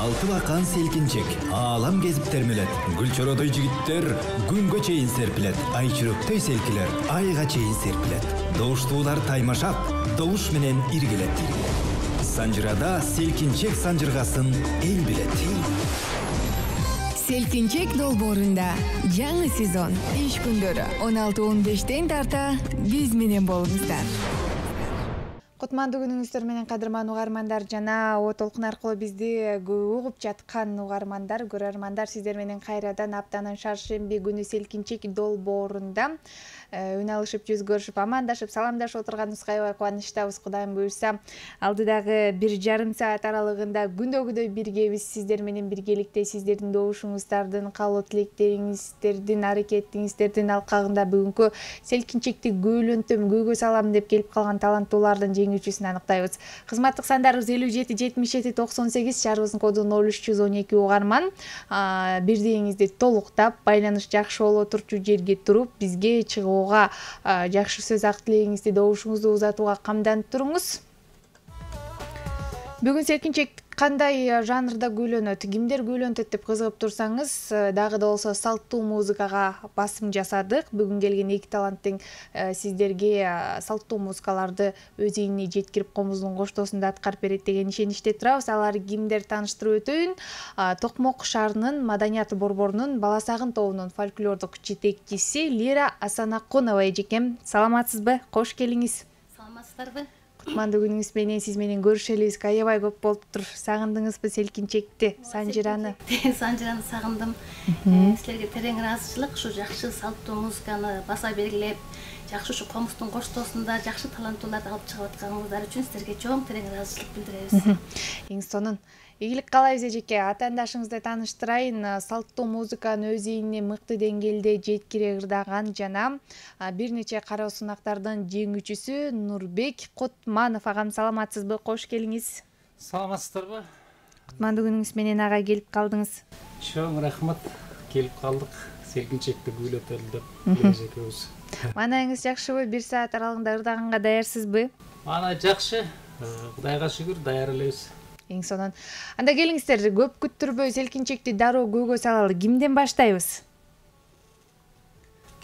Алты бакан селкинчек, аалам кезип термелет. Гүлчөрөдөй жигиттер күнгө чейин серпилет. Ай чүрөктөй селкилер, айга чейин серпилет. Добуштуулар таймашат, добуш менен иргилет. Санжырада селкинчек санжыргасын эл билет. Селкинчек долбоорунда жаңы сезон. Иш күндөрү 16-15 тарта биз менен болуңуздар. Кутмандуу күнүңүздөр менен кадырман угармандар жана О толкун аркылуу бизди угуп жаткан угармандар, көрөрмандар, сиздер менен кайрадан аптанын шаршемби күнү селкинчек долбоорунда үн алышып, жүз көрүшүп, амандашып, саламдашып отурганыбызга аябай кубанычтабыз. Кудайым буюрса, алдыдагы 1,5 саат аралыгында күндөгүдөй биргебиз, сиздер менен биргеликте, сиздердин добушуңуздардын, каалоо тилектериңиздердин, аракетиңиздердин алкагында бүгүнкү селкинчекти көөлөнтөм, көөгө салам деп келип калган таланттуулардын жеңүүчүсүн аныктайбыз. Кызматтык сандарыбыз 57 77 98, шаарыбыздын коду 0312 угарман. Бирдигиңизди толуктап, байланыш жакшы боло турчу жерге туруп, бизге чыгууга жакшы сөз ак тилегиңизди, добушуңузду узатууга камданып туруңуз. Бүгүн селкинчек кандай жанрда көйлөнөт, кимдер көйлөнтөт деп кызыгып турсаңыз, дагы да болсо салттуу музыкага басым жасадык. Бүгүн келген эки таланттың сиздерге салттуу музыкаларды өз ийине жеткирип, комуздун коштоосунда аткарып берет деген ишеничте турабыз. Алар кимдер таныштырып өтөйүн. Токмок шаарынын маданият борборунун Баласагын тобунун фольклордук жетекчиси Лира Асанакунова эжекем. Саламатсызбы? Кош келиңиз. Саламатсыздарбы? Кутмандуу күнүңүз менен сиз менен көрүшөлүбүз аябай көп болуптур. Сагындыңызбы селкинчекти, санжыраны? Санжыраны сагындым. Силерге терең ыраазычылык, ушу жакшы салттуу музыканы баса белгилеп, жакшы ушу комуздун коштоосунда жакшы таланттууларды алып чыгып атканыңыздар үчүн силерге чоң терең ыраазычылык билдиребиз. Эң сонун. Ийгилик каалайбыз эжеке. Атаандашыңызды тааныштырайын. Салттуу музыканы өз ийине мыкты деңгээлде жеткире ырдаган жана бир нече кароо сынактардын жеңүүчүсү Нурбек Кутманов агам. Саламатсызбы? Кош келиңиз. Саламатсыздарбы? Кутмандуу күнүңүз менен ага келип калдыңыз. Чоң рахмат. Келип калдык. Селкинчекти күйлөтөлү деп эжекебиз. Маанайыңыз жакшыбы? 1 саат аралыгында ырдаганга даярсызбы? Маанай жакшы. Кудайга шүгүр, даяр элебиз. Эң сонун. Анда келиңиздер, көп күттүрбөй селкинчекти дароо көөгө салалы. Кимден баштайбыз?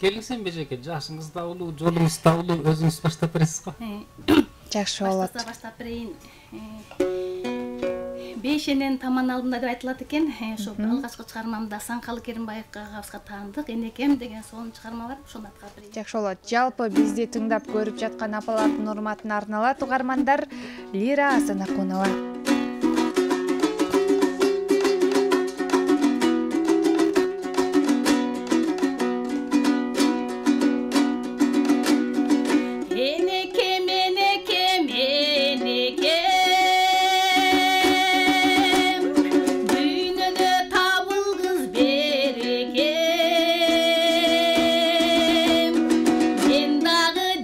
Келиңсен бежеке, жашыңыз да улуу, жолуңуз да улуу, өзүңүз баштап бересиз го? Жакшы болот. Баштап берейин. Бейшенен таман алдында деп айтылат экен. Ошо алгачкы чыгармамда Саңкалы Керимбаев агабызга таандык энекем деген сонун чыгарма бар. Ошону аткарып берейин. Жакшы болот. Жалпы бизди тыңдап көрүп жаткан апалардын урматына арналат угармандар. Лира Асанакунова.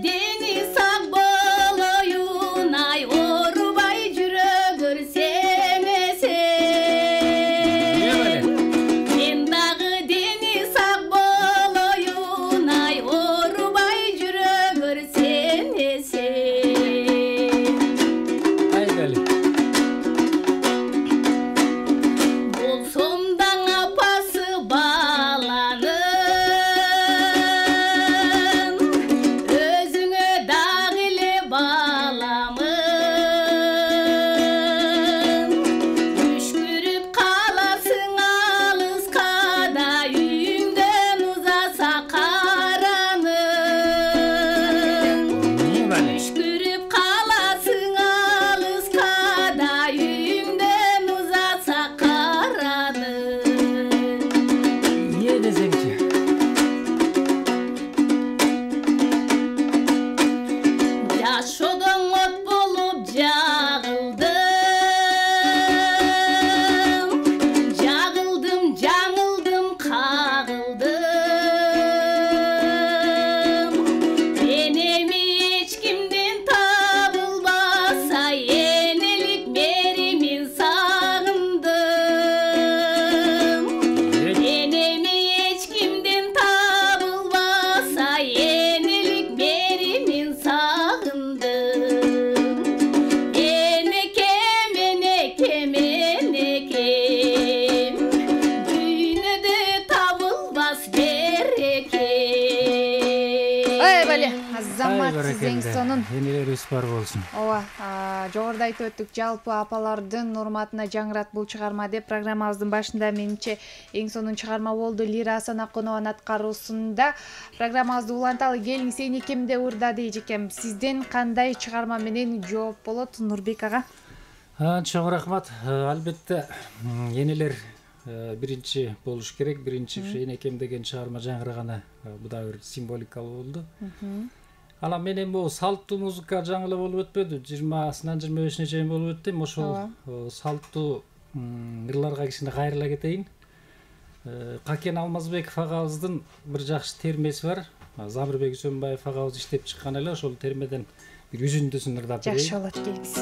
Deni sağ bolayın ay orubay jürögör саламатсыз эң сонун. Энелерибиз бар болсун. Ооба, жогоруда айтып өттүк, жалпы апалардын урматына жаңырат бул чыгарма деп программабыздын башында менимче эң сонун чыгарма болду. Лира Асанакунованын аткаруусунда программабызды уланталы. Келиңиз, энекемде ырдады эжекем. Сизден кандай чыгарма менен жооп болот, Нурбек ага? Чоң рахмат. Албетте энелер биринчи болуш керек. Биринчи энекем деген чыгарма жаңыраганы бу да бир символикалуу болду. Ала менен бул салттуу музыка жаңылы болуп өтпөдү. 20-сынан 25-не чейин болуп өттүм. Ошол салттуу ырларга кичине кайрыла кетейин. Какен Алмазбеков агабыздын бир жакшы термеси бар. Замирбек Үсөнбаев агабыз иштеп чыккан эле, ошол термеден бир үзүндүсүн ырдап берейин. Жакшы болот, келиңиз.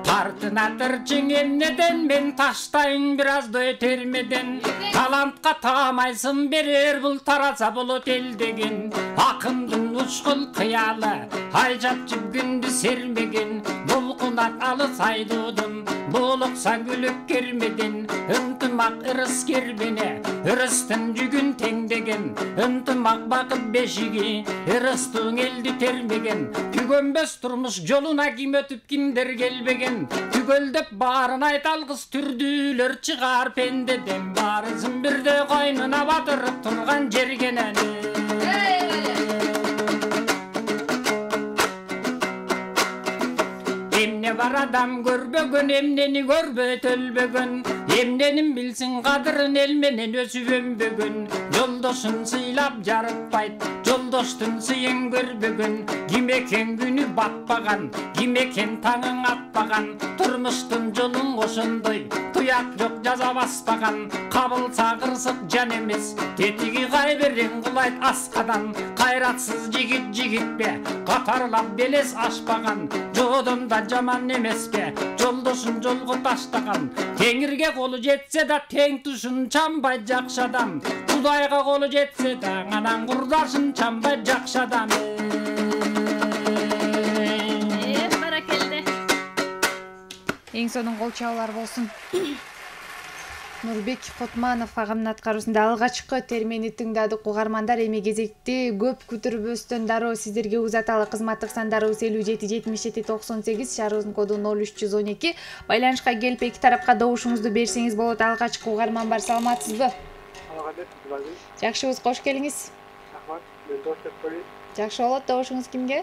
Тартынатыр эмнеден мен таштайын бир аздай термеден. Талантка таамайсын берер бул тараза болот эл деген. Акындын учкул кыялы ай жапчып күндү сермеген. Булкунат алыс айдуудун булукса күлүп кермеден. Ынтымак ырыс кербене ырыстын жүгүн теңдеген. Ынтымак бакыт бешиги ырыстың элди термеген. Түгөнбөс турмуш жолуна ким өтүп кимдер келбеген. Түгөлдөп барын айталгыс түрдүүлөр чыгар пендеден. Барысын бирде койнуна батырып турган жергенен. Эмне бар адам көрбөгөн, эмнени көрбөйт өлбөгөн. Эмненин билсин кадырын эл менен өсүп өнбөгөн. Жолдошун сыйлап жарытпайт, жолдоштун сыйын көрбөгөн. Ким экен күнү батпаган, ким экен таңың атпаган. Турмуштун жолун ошондой туяк жок жаза баспаган. Кабылса кырсык жан эмес, тетиги кай берен кулайт аскадан. Кайратсыз жигит жигитпе, катарлап белес ашпаган. Жодомда жаман эмеспе, жолдошун жолго таштаган. Теңирге колу жетсе да тең тушун чамбай жакшы адам. Кудайга колу жетсе да анан курдашын чамбай жакшы адам. Баракелде. Эң сонун кол чабуулар болсун. Нурбек Котманов агамдын аткаруусунда алгачкы термени тыңдадык угармандар. Эми кезекти көп күтүрбөстөн дароо сиздерге узаталы. Кызматтык сандарыбыз 57 77 98, шаарыбыздын коду 0312. Байланышка келип эки тарапка добушуңузду берсеңиз болот. Алгачкы угарман бар, саламатсызбы? Жакшыбыз, кош келиңиз. Рахмат, мен Досбек Бали. Жакшы болот, добушуңуз кимге?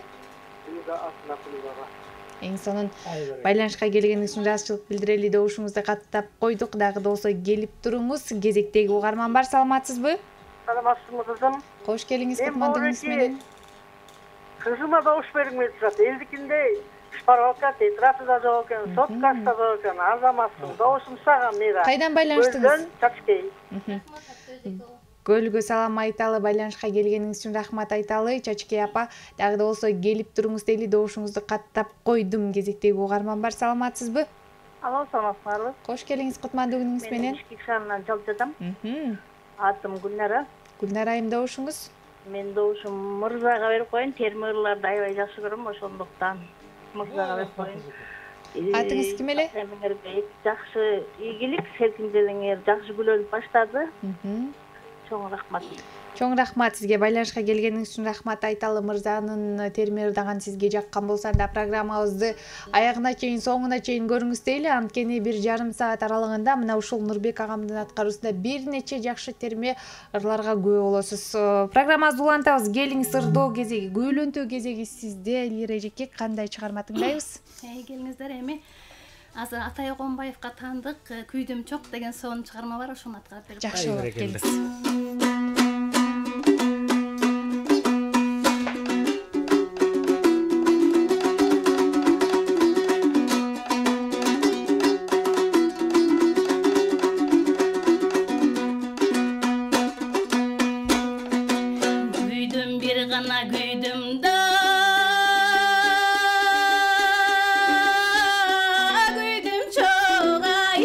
Лира Асанакунова. Эң сонун байланышка келгениңиз үчүн ыраазычылык билдирели. Добушуңузду каттап койдук. Дагы да болсо келип туруңуз. Кезектеги угарман бар, саламатсызбы? Саламатсызбы кызым? Кош келиңиз Котмандыгыңыз менен. Кызыма добуш бергим келип турат. Элдикинде шпаргалка, тетрадь да жок экен, соткасы да жок экен. Азаматтын добушум сага Мира. Кайдан байланыштыңыз? Чачкей. Көлгө салам айталы, байланышка келгениңиз үчүн рахмат айталы. Чачкей апа, дагы да болсо келип туруңуз дейли. Добушуңузду каттап койдум. Кезектеги угарман бар, саламатсызбы? Алло, саламатсызбы? Кош келиңиз Котмандыгыңыз менен. Мен Ишкек шаарынан жалжадам. Атым Гүлнара. Гүлнара, айым добушуңуз? Мен добушум Мырзага берип коеюн. Терме ырларды аябай жакшы көрөм, ошондуктан Мырзага берип коеюн. Атыңыз ким эле? Жакшы ийгилик, серкиндилиңер жакшы күлөлүп баштады. Чоң рахмат. Чоң рахмат сизге. Байланышка келгениңиз үчүн рахмат айталы. Мырзанын терме ырдаган сизге жаккан болса да программабызды аягына чейин, соңуна чейин көрүңүз дейли. Анткени 1,5 саат аралыгында мына ушул Нурбек агамдын аткаруусунда бир нече жакшы терме ырларга күбө болосуз. Программабызды улантабыз. Келиңиз, ырдоо кезеги, күбөлөнтүү кезеги сизде. Лира эжеке, кандай чыгарма тыңдайбыз? Келиңиздер, эми азыр Атай Огонбаевка таандык Күйдүм чок деген сонун чыгарма бар, ошону аткарып берип коеюн. Жакшы болот, келиңиз. Күйдүм бир гана күйдүм да, күйдүм чок ай.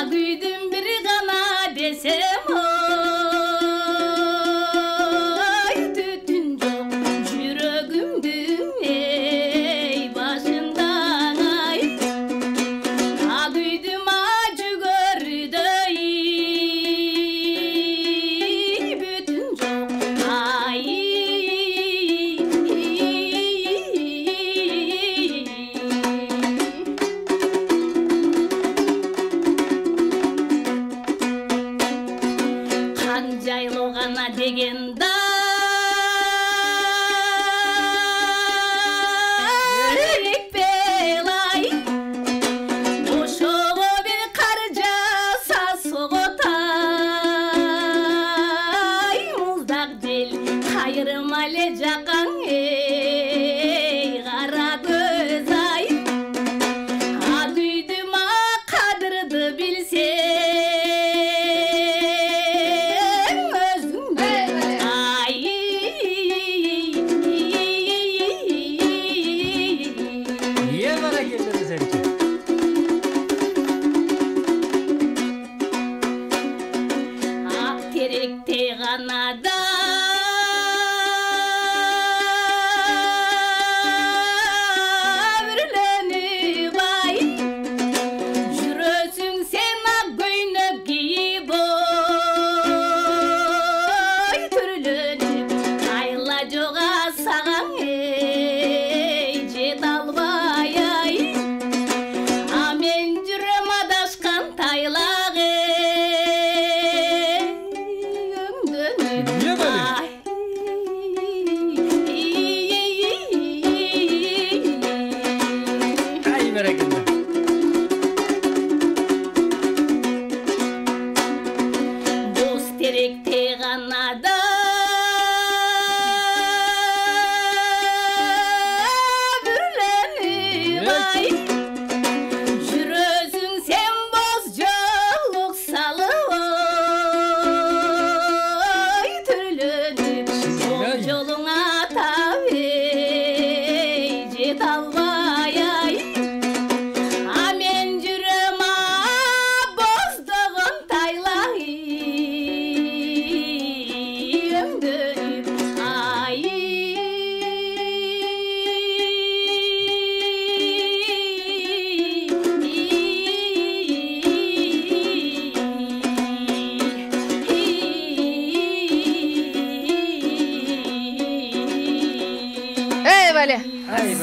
Күйдүм бир гана десем ой, түтүн жок жүрөгүмдүн эй башында жайлоо гана деген да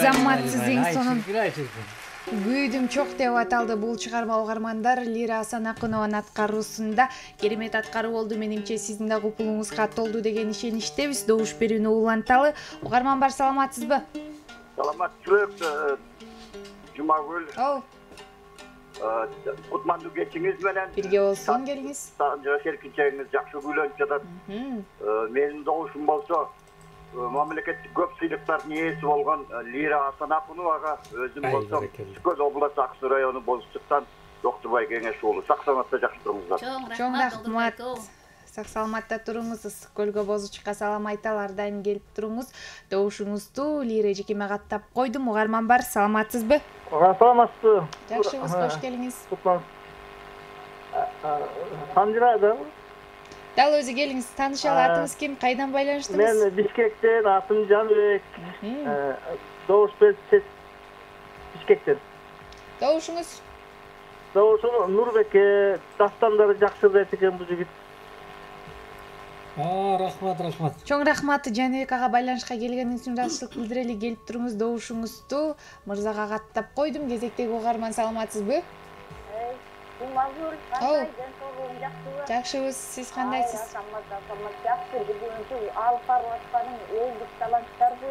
Заматсыздын сонун күйдүм чок деп аталды бул чыгарма угармандар. Лира Асанакунованын аткаруусунда керемет аткаруу болду. Менимче сиздин да купулуңузга толду деген ишеничтебиз. Добуш берүүнү уланталы. Угарман бар, саламатсызбы? Саламатчылык, Жумагүл. Кутмандуу кечиңиз менен бирге болсун, келиңиз. Серкинчегиңиз жакшы күйлөнүп жатат. Менин добушум болсо мамлекеттик көп сыйлыктардын ээси болгон Лира Асанакуновага өзүм болсом Түкөл областы Ак Суу району Бозчуктан Доктурбай кеңеш уулу. Сак саламатта жакшы туруңуздар. Чоң рахмат. Сак саламатта туруңуз. Ысык көлгө Бозчукка салам айталы, ар дайым келип туруңуз. Добушуңузду Лира эжекеме каттап койдум. Угарман бар, саламатсызбы? Саламатсызбы. Жакшыбыз, кош келиңиз. Тандырады. Дал өзү келиңиз, таанышалы. Атыңыз ким, кайдан байланыштыңыз? Мен Бишкектен, атым Жанбек. Добуш берсек Бишкектен. Добушуңуз? Добушум Нурбекке, дастандары жакшы дейт экен бул жигит. Рахмат. Чоң рахмат. Жанбек ага байланышка келгениңиз үчүн ыраазычылык билдирели. Келип туруңуз, добушуңузду мырзага каттап койдум. Кезектеги угарман, саламатсызбы? Мазур, кандай денсаулыгың жакшыбы? Жакшыбыз, сиз кандайсыз? Жакшы. Бүгүнкү алып барып атканың элдик таланттарды,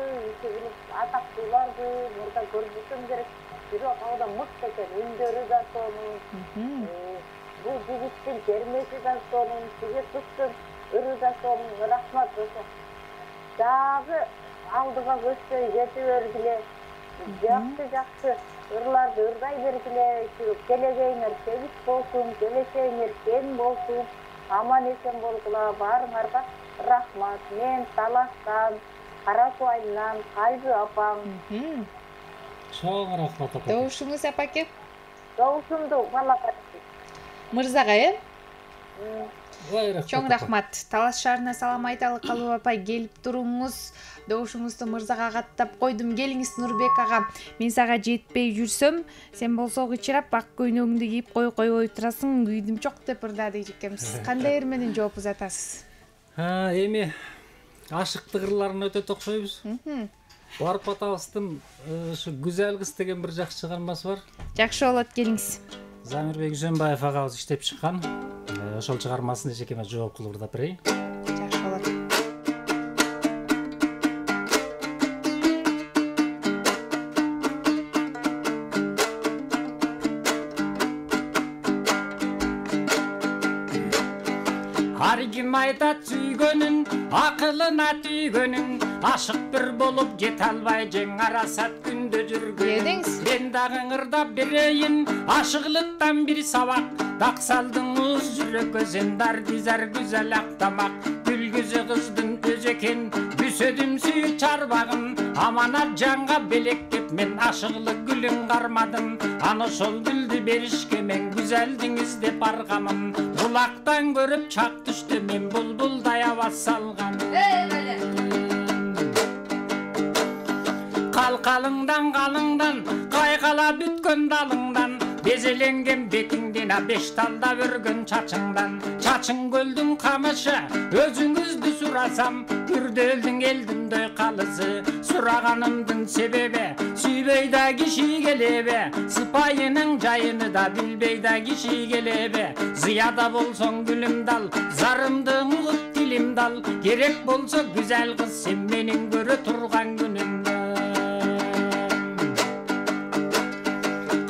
атактууларды мурда көрсөтүм керек. Бирок ада мыкты экен, үндөрү да сонун. Бул жигиттин термеси да сонун, сиге туттун ыры да сонун. Рахмат ошо. Дагы алдыга көчпөй жете бергиле. Жакшы. Ырларды ырдай бергиле, келегейиңер сегиз болсун, келешегиңер кен болсун, аман эсен болгула, баарыңарга рахмат. Мен Таластан, Кара Суу айылынан Кайбы апаң. Чоң рахмат апа. Добушуңуз апаке? Добушумду балакат. Мырзага, Чоң чоң рахмат. Талас шаарына салам айталы, Калуу апай, келип туруңуз. Добушуңузду мырзага каттап койдум. Келиңиз, Нурбек ага. Мен сага жетпей жүрсөм, сен болсо кычырап ак көйнөгүңдү кийип койбой турасың. Күйдүм чок деп ырдады эжекем. Сиз кандай ыр менен жооп узатасыз? Эми ашыктык ырларын өтө токшойбуз. Барып атабыздын ушу Гүзел кыз деген бир жакшы чыгармасы бар. Жакшы болот, келиңиз. Замирбек Жөнбаев агабыз иштеп чыккан. ошол чыгармасын эчекеме жооп кылып ырдап берейин. Жакшы болот. Ар ким айтат сүйгөнүн, акылына түйгөнүн, ашык бир болуп жете албай жең арасат күндө жүргөн. Мен дагы ырдап берейин, ашыклыктан бир сабак, дак салдыңыз жүрөккө сен дар дизар güzel ак тамак. Күлгүзү кыздын өзү экен, бүсөдүм сүйү чарбагын, аманат жанга белектеп мен ашыклык гүлүн кармадым. Аны ошол гүлдү беришке мен güzelдиңиз деп аргамын. Булактан көрүп чак түштү мен булбулдай аваз салган. Қалыңдан, кайгала бүткөн далыңдан, безеленген бетиңден беш талда өргөн чачыңдан. Чачың көлдүн камышы, өзүңүздү сурасам, күрдөлдүң элдимдөй калысы. Сураганымдын себеби, сүйбөй да киши келебе, сыпайынын жайыны да билбей да киши келебе. Зыяда болсоң гүлүм дал, зарымды угуп тилим дал, керек болсо güzel кыз сен менин көрө турган күнүмдө.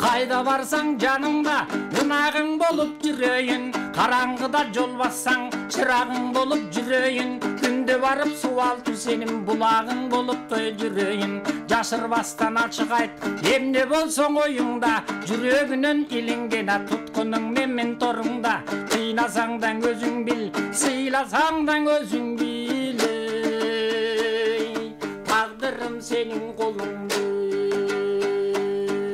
Кайда барсаң жаныңда ынагың болуп жүрөйүн, караңгыда жол бассаң чырагың болуп жүрөйүн. Күндө барып суу алтуу сенин булагың болуп жүрөйүн. Жашырбастан ачык айт, эмне болсоң оюңда, жүрөгүнөн илинген туткунуң менин торуңда. Кыйнасаң да өзүң бил, сыйласаң да өзүң бил. Тагдырым сенин колуңда.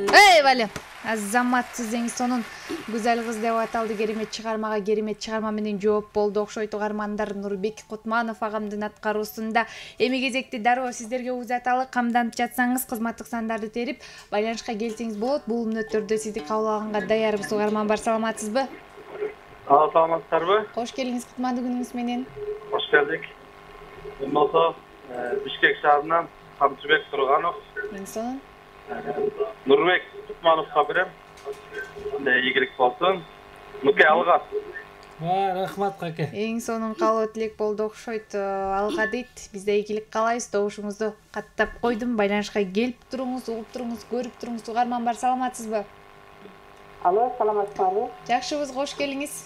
Эй, Валя! Азамат сиздин сонун güzel кыз деп аталды керемет чыгарма менен жооп болду. Окшойт угармандар, Нурбек Кутманов агамдын аткаруусунда. Эми кезекти дароо сиздерге узаталы, камданып жатсаңыз кызматтык сандарды терип байланышка келсеңиз болот. Бул мүнөттөрдө сизди кабыл алганга даярбыз. Угарман бар, саламатсызбы? Саламатсыздарбы? Кош келиңиз кутмандуу күнүңүз менен. Кош келдик. Мен болсо Бишкек шаарынан Камчыбек Турганов. Эң сонун. Нурбек Кутмановго берем. Ийгилик болсун. Нуке алга. Рахмат каке. Эң сонун каалоо тилек болду. Окшойт алга дейт. Бизде ийгилик каалайбыз. Добушуңузду каттап койдум. Байланышка келип туруңуз, угуп туруңуз, көрүп туруңуз. Угарман бар, саламатсызбы? Алло, саламатсызбы? Жакшыбыз, кош келиңиз.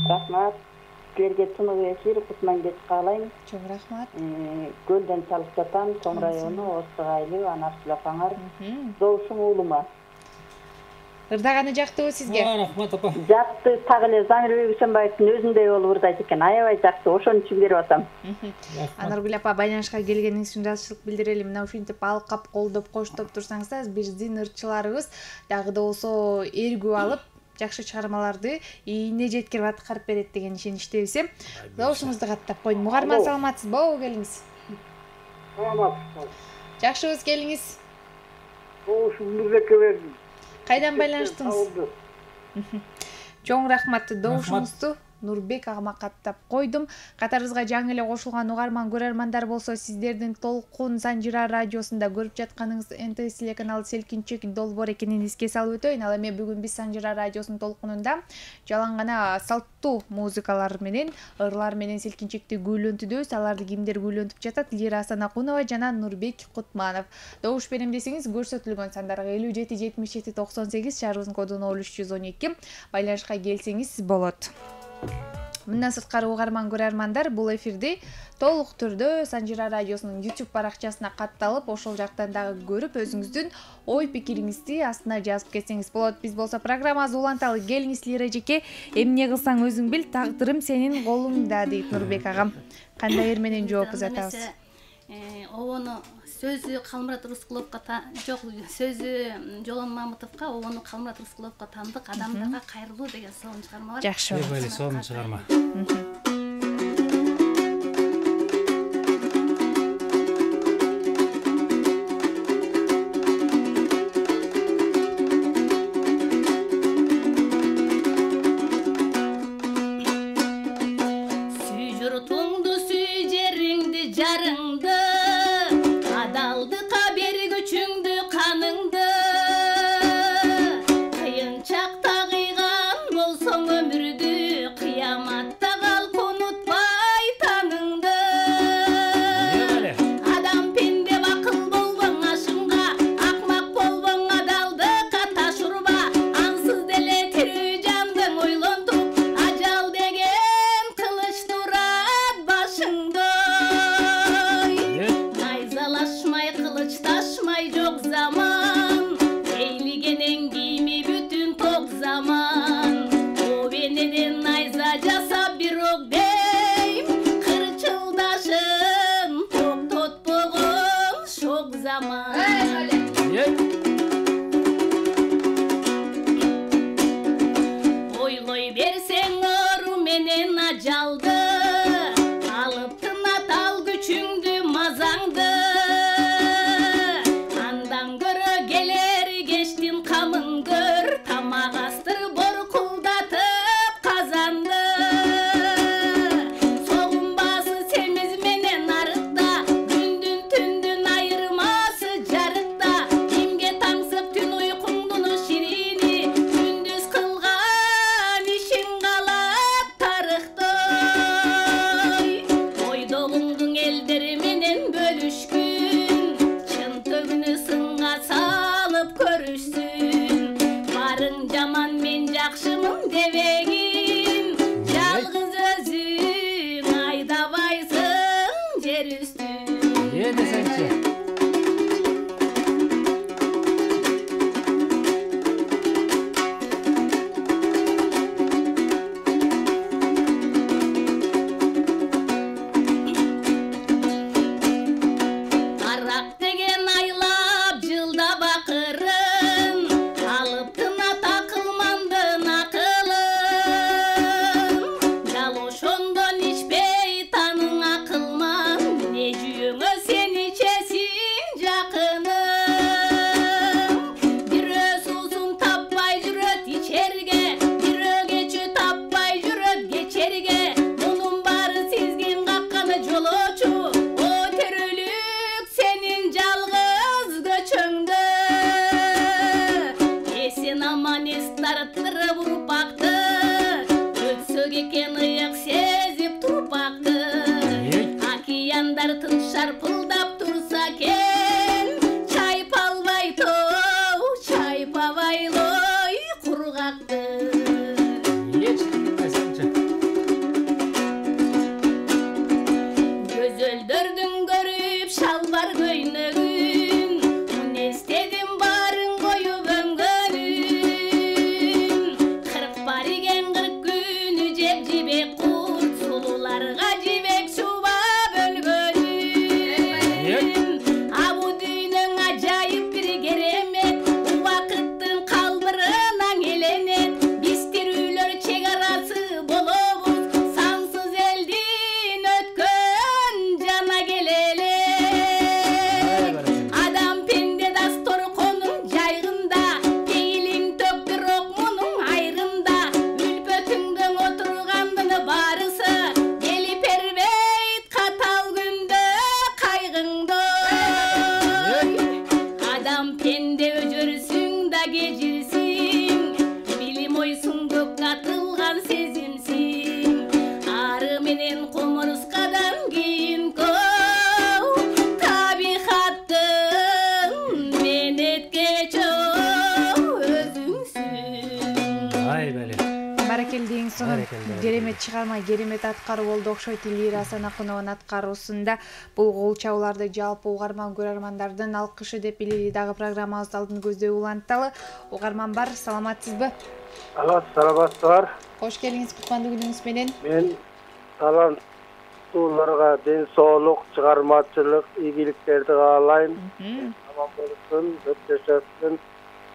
Рахмат. Силерге тунук эфир Кутманбек каалайм. Чоң рахмат. Көлдөн чалып жатам, Чоң району, Остук айылы, Анарсулапаңар. Добушуң уулума. Ырдаганы жактыбы сизге? Рахмат апа. Жакты, так эле Замирбек Үсөнбаевдин өзүндөй болуп ырдайт экен. Аябай жакты, ошон үчүн берип атам. Анаргүл апа, байланышка келгениңиз үчүн ыраазычылык билдирели. Мына ушинтип алкап, колдоп, коштоп турсаңыздар, биздин ырчыларыбыз дагы да болсо эргүү алып, жакшы чыгармаларды ийине жеткирип аткарып берет деген ишеничтебиз. Добушуңузду каттап коюн. Угарман, саламатсызбы? Келиңиз. Саламатсызбы? Жакшыбыз, келиңиз. Добушум Нурбекке бердим. Кайдан байланыштыңыз? Чоң рахмат. Добушуңузду Нурбек агама каттап койдум. Катарыбызга жаңы эле кошулган угарман көрөрмандар болсо, сиздердин Толкун Санжира радиосунда көрүп жатканыңыз НТС телеканалы Селкинчек долбоор экенин эске салып өтөйүн. Ал эми бүгүн биз Санжира радиосунун толкунунда жалаң гана салттуу музыкалар менен, ырлар менен Селкинчекти гүйлөнтүдөбүз. Аларды кимдер гүйлөнтүп жатат? Лира Санакунова жана Нурбек Кутманов. Добуш берем десеңиз, көрсөтүлгөн сандарга 57 77 98 шаарыбыздын коду 0312 байланышка келсеңиз болот. Мындан сырткары угарман көрөрмандар, бул эфирди толук түрдө Санжира радиосунун YouTube баракчасына катталып, ошол жактан дагы көрүп, өзүңүздүн ой пикириңизди астына жазып кетсеңиз болот. Биз болсо программабызды уланталы. Келиңиз Лира эжеке, эмне кылсаң өзүң бил, тагдырым сенин колуңда дейт Нурбек агам. Кандай эр менен жооп узатабыз? Обону сөзү Калмурат Рыскуловго жок, сөзү Жолон Мамытовго, обону Калмурат Рыскуловго таандык, адамдарга кайрылуу деген сонун чыгарма бар. Жакшы. Сонун чыгарма. Кыйынчакта кыйган болсоң өмүр ойлой берсең ору менен ажалды, алып тынат ал күчүңдү мазаңды. Андан көрө келер кештин камын көр, тамак астыр боркулдатып казанды. Согунбасы семиз менен арыкта, күндүн түндүн айырмасы жарыкта. Кимге таңсып түн уйкуңдун ширини, күндүз кылган ишиң калат тарыхтой. Ойдогуңдун элдери менен бөлүшкүн, чын төгүнү сынга салып көрүшсүн. Барың жаман мен жакшымын дебегин, жалгыз өзүң айдабайсың жер үстүн. Десеңчи. Арак деген айлап жылдап акырын, алып тынат акылмандын акылын. Жал ошондон ичпей таның акылман, не жүйөңө сен ичесиң жакының. Бирөө суусун таппай жүрөт ичерге, бирөө кечүү таппай жүрөт кечерге. Мунун баары сизгин какканы жолоочу, о төрөлүк сенин жалгыз көчөңдө. Эсен аман эс тарттырып урпакты, өтсөк экен ыйык сезип турпакты. Океандар тын шарпылдап турса кен, чайпабайлой кургакты. Көзөлдөрдүн көрүп шалбар көйнөгүн, мунестедим барын коюп өңгөнүн. Кырк бар экен 40 күнү жеп жибек курт, сулууларга жибек суба бөлгөнүн. Абу дүйнөң ажайып бир керемет, убакыттын калбырынан эленет. Биз тирүүлөр чек арасы болобуз, сансыз элдин өткөн жана келеле. Адам пенде дасторконун жайгында, пейилиң төк бирок мунун айрында. Үлпөтүңдөн отургандын барысы, келип бербейт катал күндө кайгыңдой. Адам пенде өжөрсүң да кежирсиң, билим ойсуң көк катылган сезимсиң. Ары менен кумурскадан кийин көө, табихаттын менеткечөө өзүңсүн. Ай бәле. Баракелди, эң сонун керемет чыгарма, керемет аткаруу болду окшойт. Элвира Асанакунованын аткаруусунда бул кол чабууларды жалпы угарман көрөрмандардын алкышы деп билели. Дагы программабызды алдын көздөй уланталы. Угарман бар, саламатсызбы? Алла, саламатсыздар. Кош келиңиз кутмандуу күнүңүз менен. Мен таланттууларга ден соолук, чыгармачылык, ийгиликтерди каалайм. Аман болушун, өт жашасын,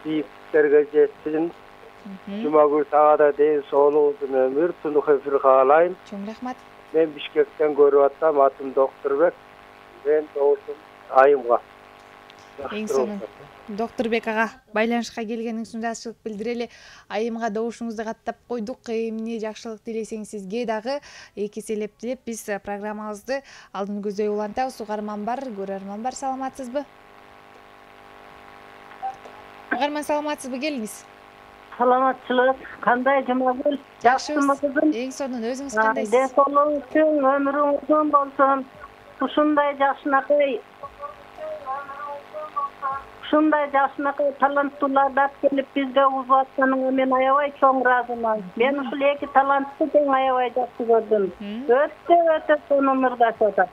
бийиктерге жетсин. Жумагүл тага да ден соолук, uzun ömür, тунук эфир каалайм. Чоң рахмат. Мен Бишкектен көрүп атам, атым Доктурбек. Мен доошум Айымга. Эң сонун. Доктурбек ага, байланышка келгениңизди ачык билдирели. Айымга добушуңузду каттап койдук. Эмне жакшылык тилесең сизге дагы эки селеп тилеп биз программабызды алдын көздөй улантабыз. Угарман бар, көрөрман бар, саламатсызбы? Угарман, саламатсызбы, келиңиз. Саламатчылык, кандай Жумагүл? Жакшымы кызым? Эң сонун, өзүңүз кандайсыз? Ден соолугуң үчүн өмүрүң узун болсун. Ушундай жакшынакай таланттууларды келип бизге угуп атканыңа мен аябай чоң ыраазымын. Мен ушул эки талантты тең аябай жакшы көрдүм. Өтө сонун ырдашып атат.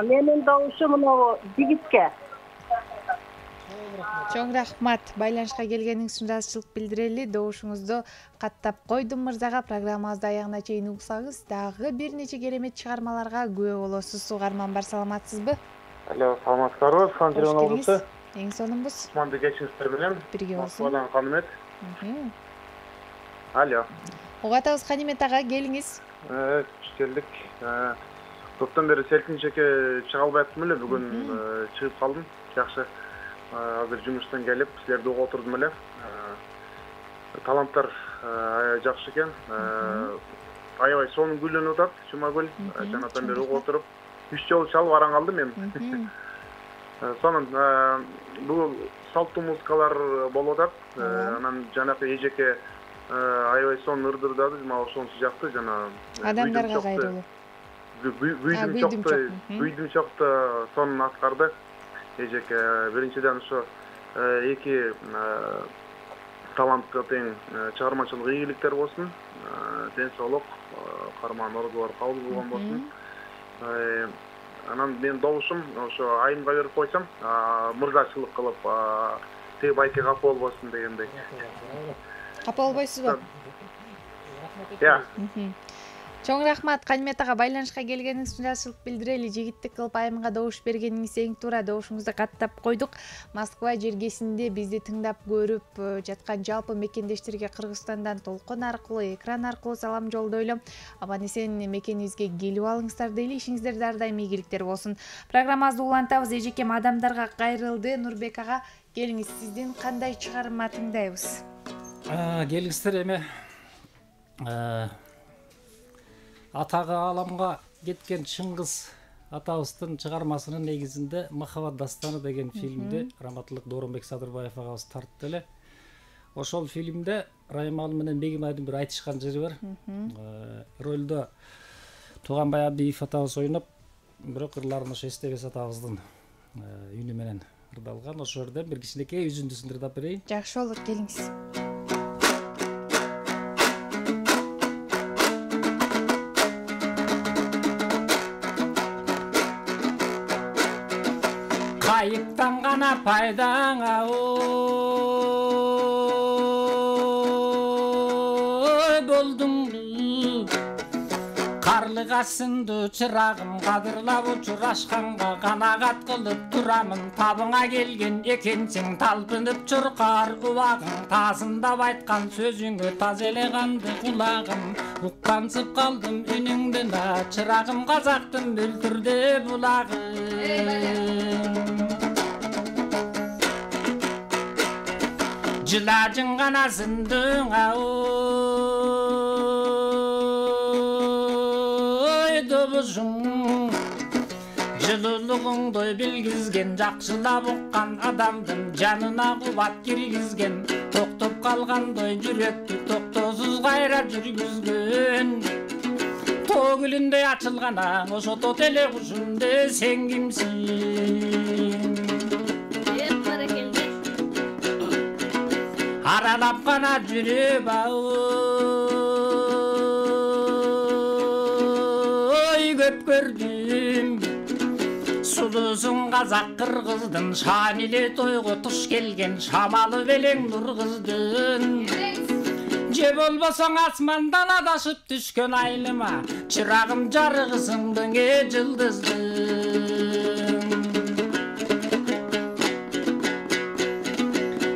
Менин добушум мына жигитке. Чоң рахмат. Байланышка келгениңиз үчүн ачык билдирели. Добушуңузду каттап койдум мырзага. Программабызды аягына чейин угсаңыз, дагы бир нече керемет чыгармаларга күбө болосуз. Угарман бар, саламатсызбы? Алло, саламатсыздарбы? Санжирон облусу. Эң сонунбуз. Кутмандуу кечиңиздер менен. Бирге болсун. Москвадан Каммет. Алло. Уга атабыз Канимет ага, келиңиз. Келдик. Көптөн бери селкинчекке чыга албай аттым эле, бүгүн чыгып калдым. Жакшы. Азыр жумуштан келип, силерди угуп отурдум эле. Таланттар жакшы экен. Аябай сонун гүлөнүп атат, Жумагүл. Жанатан бери угуп отуруп, 3 жолу чалып аран калдым мен. Сонун бул салттуу музыкалар болуп атат. Анан жанакы эжеке аябай сонун ырдырдады, мага ошонусу жакты, жана адамдарга кайрылуу. Büyüdüm çok da sonun atkardı. Ecek birinciden şu iki talantlı teң çağırmaçılık iyilikler olsun. Densoluk, karman ordular kabul bulgan olsun. Anan ben doğuşum şu ayımga verip koysam, mırzaçılık kılıp teg bayke kapı olmasın degендей. Kapı olboysuzбу? Ya. Чоң рахмат, Канимет ага, байланышка келгениңиз үчүн жакшылык билдирели. Жигиттик кылып айымга добуш бергениңиз эң туура. Добушуңузду каттап койдук. Москва жергесинде бизди тыңдап көрүп жаткан жалпы мекендештерге Кыргызстандан толкон аркылуу, экран аркылуу салам жолдойлу. Аман эсен мекенибизге келип алыңыздар дейли. Ишиңиздерде ар дайым ийгиликтер болсун. Программабызды улантабыз. Эжекем адамдарга кайрылды. Нурбек ага, келиңиз, сиздин кандай чыгарма тыңдайбыз? Келиңиздер эме Атағы аламға кеткен Чыңгыз атабыздын чыгармасынын негизинде Махаббат дастаны деген фильмде раматылык Дооронбек Садырбаев агабыз тартты эле. Ошол фильмде Райымалы менен Бегимайдын бир айтышкан жери бар. Рөлдө Туганбай Абдиев атабыз ойноп, бирок ырларын ошо Эстебес атабыздын үнү менен ырдалган. Ошол жерден бир кичинекей үзүндүсүн ырдап берейин. Жакшы болот, келиңиз. Kayıptan gana paydana buldum. Karlığa sındı çırağım, kadırlap uçuraşkanға kanagat kılıp duramın. Tabına gelgen ekensin, talpınıp çırkar uvağın. Tasında baytkan sözüngü tazelegandı kulağım. Ukkansıp kaldım ününgdün da, çırağım kazaktım bültürde bulağım. Жылажың ғана зындың ой добужың жылулығыңды білгізген жақшылап ұққан адамдың жанына қубат киргизген тоқтап қалғандай жүректі тоқтаусыз қайра жүргізген төгіліндей açılғана ошо теле құшымды сен кимсің Aralap kana жүріп ой көп көрдім Сұлусың қазақ қырғыздың Шамиле тойғы тұш келген Шамалы белең нұр қыздың Же болбосоң асмандан адашып түшкен айлыма Чырағым жарығысыңдың жылдыздың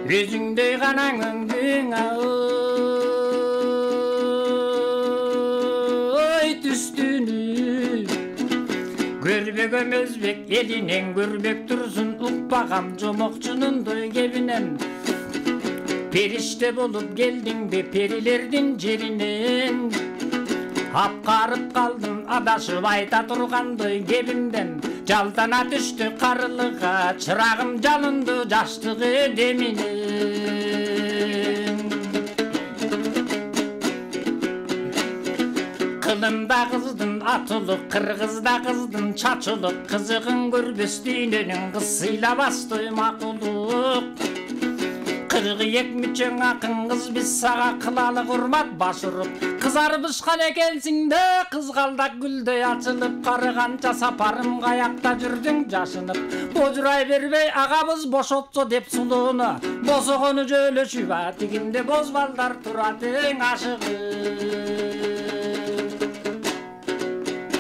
Өзіңдей ғана өңдің ой түстіні Көрбегім өзбек елінен көрбек тұрсын ұқпағам жомоқшының кебінен Періште болып келдің бе перилердің жерінен Апқарып қалдым адашып айта тұрғандай кебімден Жалтана түшті қарылыға чырағым жалынды жаштығы демінен Қылымда қыздың атылық, қырғызда қыздың чачылық Қызығын көрбестейненің қыз сыйлабастой мақұлық Қырғы екмічен ақын қыз біз саға қылалы құрмат башырып Қызарып ұшқан екенсіңді қызғалдақ гүлдей açылып Қарығанша сапарым қаяқта жүрдің жашынып Божырай бербей ағабыз бошотса деп сұлуыны Босоғыны жөлөшіп атигінде бозбалдар тұратың ашығы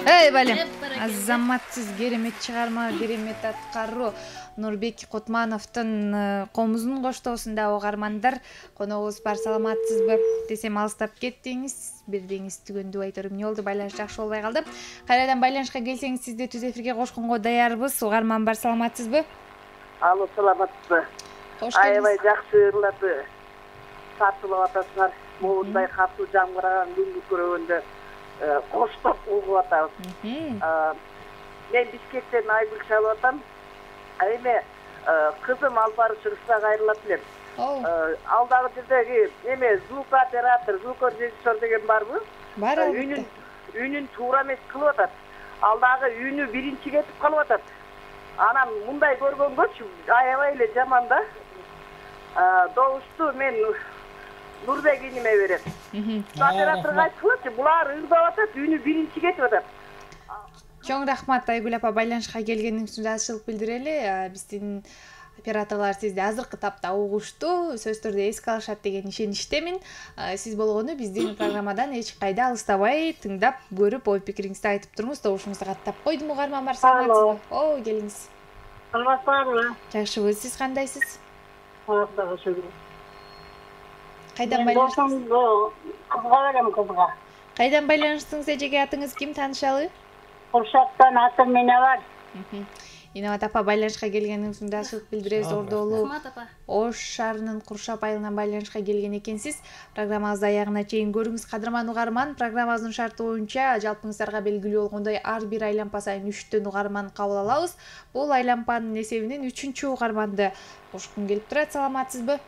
Эй, Балем! Азаматсыз керемет чыгарма, керемет аткаруу. Нурбек Кутмановдун комузун коштоосунда угармандар, коногубуз бар, саламатсызбы десем алыстап кеттиңиз, бирдеңиз түгөндү айтырым. Эмне болду, байланыш жакшы болбой калды. Кайрадан байланышка келсеңиз, сизди түз эфирге кошконго даярбыз. Угарман бар, саламатсызбы? Алло, саламатсызбы? Кош келиңиз. Аябай жакшы ырларды тартылып атасыңар. Моундай катуу жамгыраган күнгү көргөндө коштоп угуп атабыз. Мен Бишкектен Айгүл чалып атам. Эми кызым Алпары чыгышта кайрылат элем. Алдагы жердеги эме звук оператор, звукорежиссер деген барбы? Бар. Үнүн туура эмес кылып атат. Алдагы үнү биринчи кетип калып атат. Анан мындай көргөнгөчү аябай эле жаман да. Добушту мен Нурбек иниме берем. Операторго айтылычы, булар ырдап атат, үнү биринчи кетип атат. Чоң рахмат Айгүл апа, байланышка келгениңиз үчүн жашылык билдирели. Биздин операторлор сизди азыркы тапта угушту, сөз түрдө эске алышат деген ишеништемин. Сиз болгону биздин программадан эч кайда алыстабай тыңдап, көрүп, ой пикириңизди айтып туруңуз. Добушуңузду каттап койдум, угарман бар, саламатсызбы? Келиңиз. Саламатсызбы? Жакшыбыз, сиз кандайсыз? Кудайга шүгүр. Кайдан байланыштыңыз? Кызга берем, кызга. Кайдан байланыштыңыз, эжеге, атыңыз ким, таанышалы? Куршаттан атым Инабат. Инабат апа, байланышка келгениңиз үчүн жакшылык билдиребиз. Ордолуу Ош шаарынын Куршап айылынан байланышка келген экенсиз. Программабызды аягына чейин көрүңүз, кадырман угарман. Программабыздын шарты боюнча жалпыңыздарга белгилүү болгондой ар бир айлампа сайын 3төн угарман кабыл алабыз. Бул айлампанын эсебинен 3-чү угарманды кошкум келип турат. Саламатсызбы?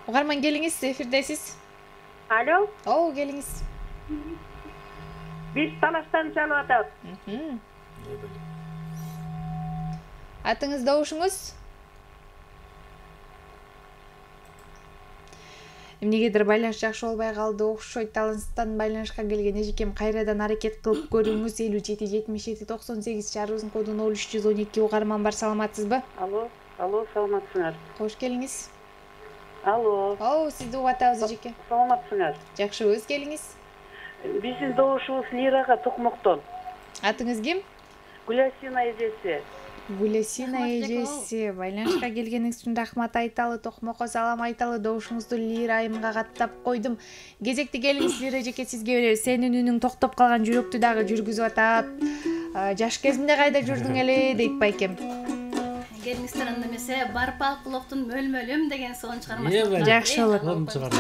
Угарман, келиңиз, эфирдесиз. Алло? Келиңиз. Биз Талаштан чалып атабыз. Атыңыз, добушуңуз? Эмнегедир байланыш жакшы болбой калды, окшойт. Талаштан байланышка келген эжекем, кайрадан аракет кылып көрүңүз. 57 77 98 шаарыбыздын коду 0312. Угарман бар, саламатсызбы? Алло, саламатсыңар. Кош келиңиз. Алло. Сизди угуп атабыз, эжеке. Саламатсыңар. Жакшыбыз, келиңиз. Биздин добушубуз Лирага Токмоктон. Атыңыз ким? Гүласина эжеси. Гүласина эжеси, байланышка келгениңиз үчүн рахмат айталы, Токмокко салам айталы. Добушуңузду Лира айымга каттап койдум. Кезекти келиңиз, Лира эжеке, сизге беребиз. Сенин үнүң токтоп калган жүрөктү дагы жүргүзүп атат. Жаш кезинде кайда жүрдүң эле, дейт байкем. Келиңиздер, анда эмесе Барпал Кулоктун Мөлмөлүм деген сонун чыгармасы. Жакшы болот.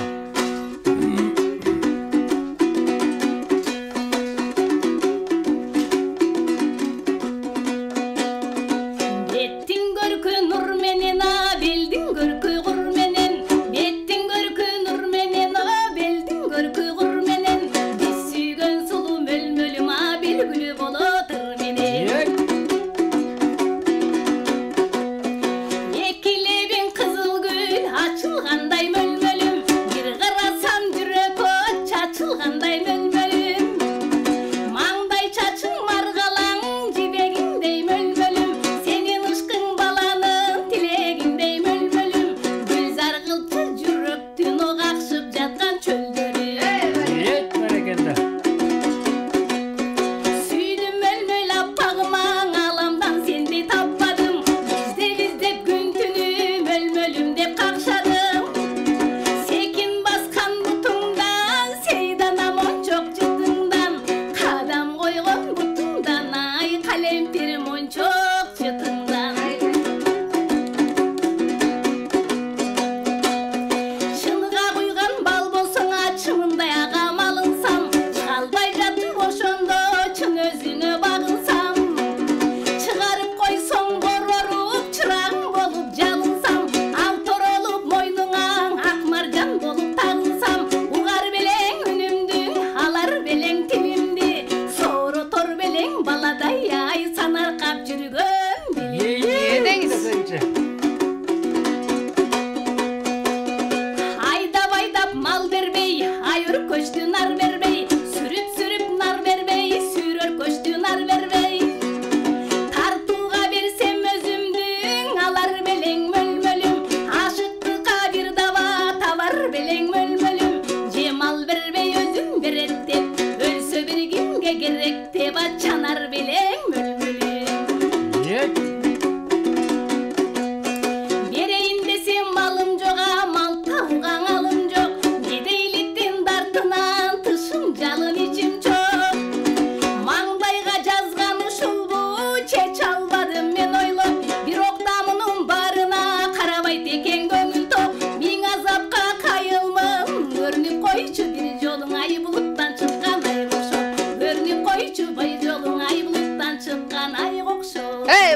Beleng mölmölüm, cemal vermey özün berette, ölse birgi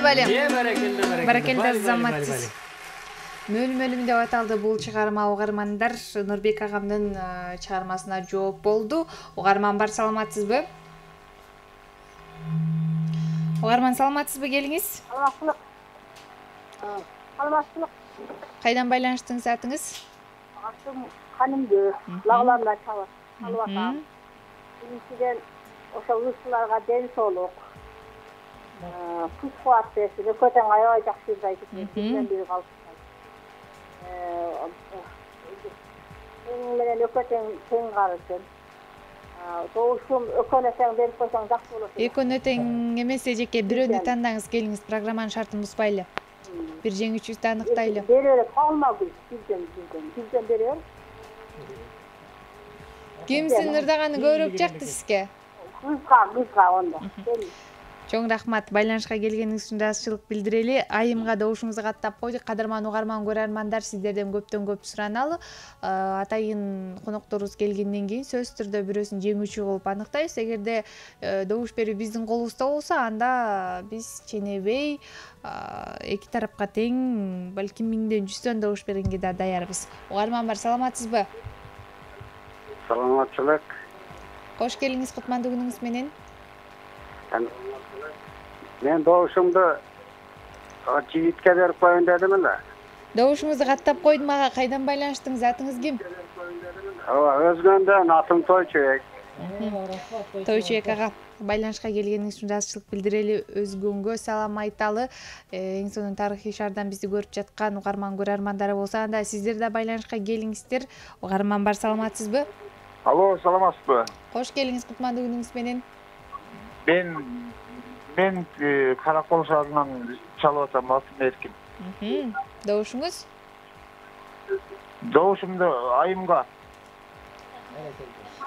бале. Баракелде азаматсыз. Мөлмөлүм деп аталды бул чыгарма угармандар. Нурбек агамдын чыгармасына жооп болду. Угарман бар, саламатсызбы? Угарман саламатсызбы, келиңиз? Саламатсызбы. Кайдан байланыштыңыз атыңыз? Атым Канымды, лагларда чалып атам. Биринчиден ошо ысыларга ден соолук. Күч кубат берсин, өкөтөң аябай жакшы жайт. Бир калып. Менен өкөтөң тең карысын. Тоошум өкөнөтөң берип койсоң жакшы болот. Өкөнөтөң эмес, эжеке, бирөөнү тандаңыз, келиңиз, программанын шартын бузбайлы. Бир жеңүүчүбүздү аныктайлы. Берелеп калма гүл, бизден берер. Кимсин ырдаганы көбүрөөк жакты сизге? Кызга онда. Чоң рахмат, байланышка келгениңиз үчүн ыраазычылык билдирели. Айымга добушуңузду каттап койдук. Кадырман угарман көрөрмандар, сиздерден көптөн көп сураналы. Атайын конокторубуз келгенден кийин сөзсүз түрдө бирөөсүн жеңүүчү болуп аныктайбыз. Эгерде добуш берүү биздин колубузда болсо, анда биз ченебей эки тарапка тең, балким 1000ден 100дөн добуш бергенге да даярбыз. Угарман бар, саламатсызбы? Саламатчылык. Кош келиңиз кутмандуу күнүңүз менен. Мен добушумду жигитке берип коеюн дедим эле. Добушуңузду каттап койдум ага. Кайдан байланыштыңыз? Атыңыз ким? Өзгөндөн атым Тойчубек. Тойчубек ага, байланышка келгениңиз үчүн ыраазычылык билдирели. Өзгөнгө салам айталы. Эң сонун тарыхый шаардан бизди көрүп жаткан угарман көрөрмандары болсо, анда сиздер да байланышка келиңиздер. Угарман бар, саламатсызбы? Алло, саламатсызбы? Кош келиңиз, кутмандуу күнүңүз менен. Мен Каракол шаарынан чалып атам, атым Эркин. Добушуңуз? Добушумду айымга.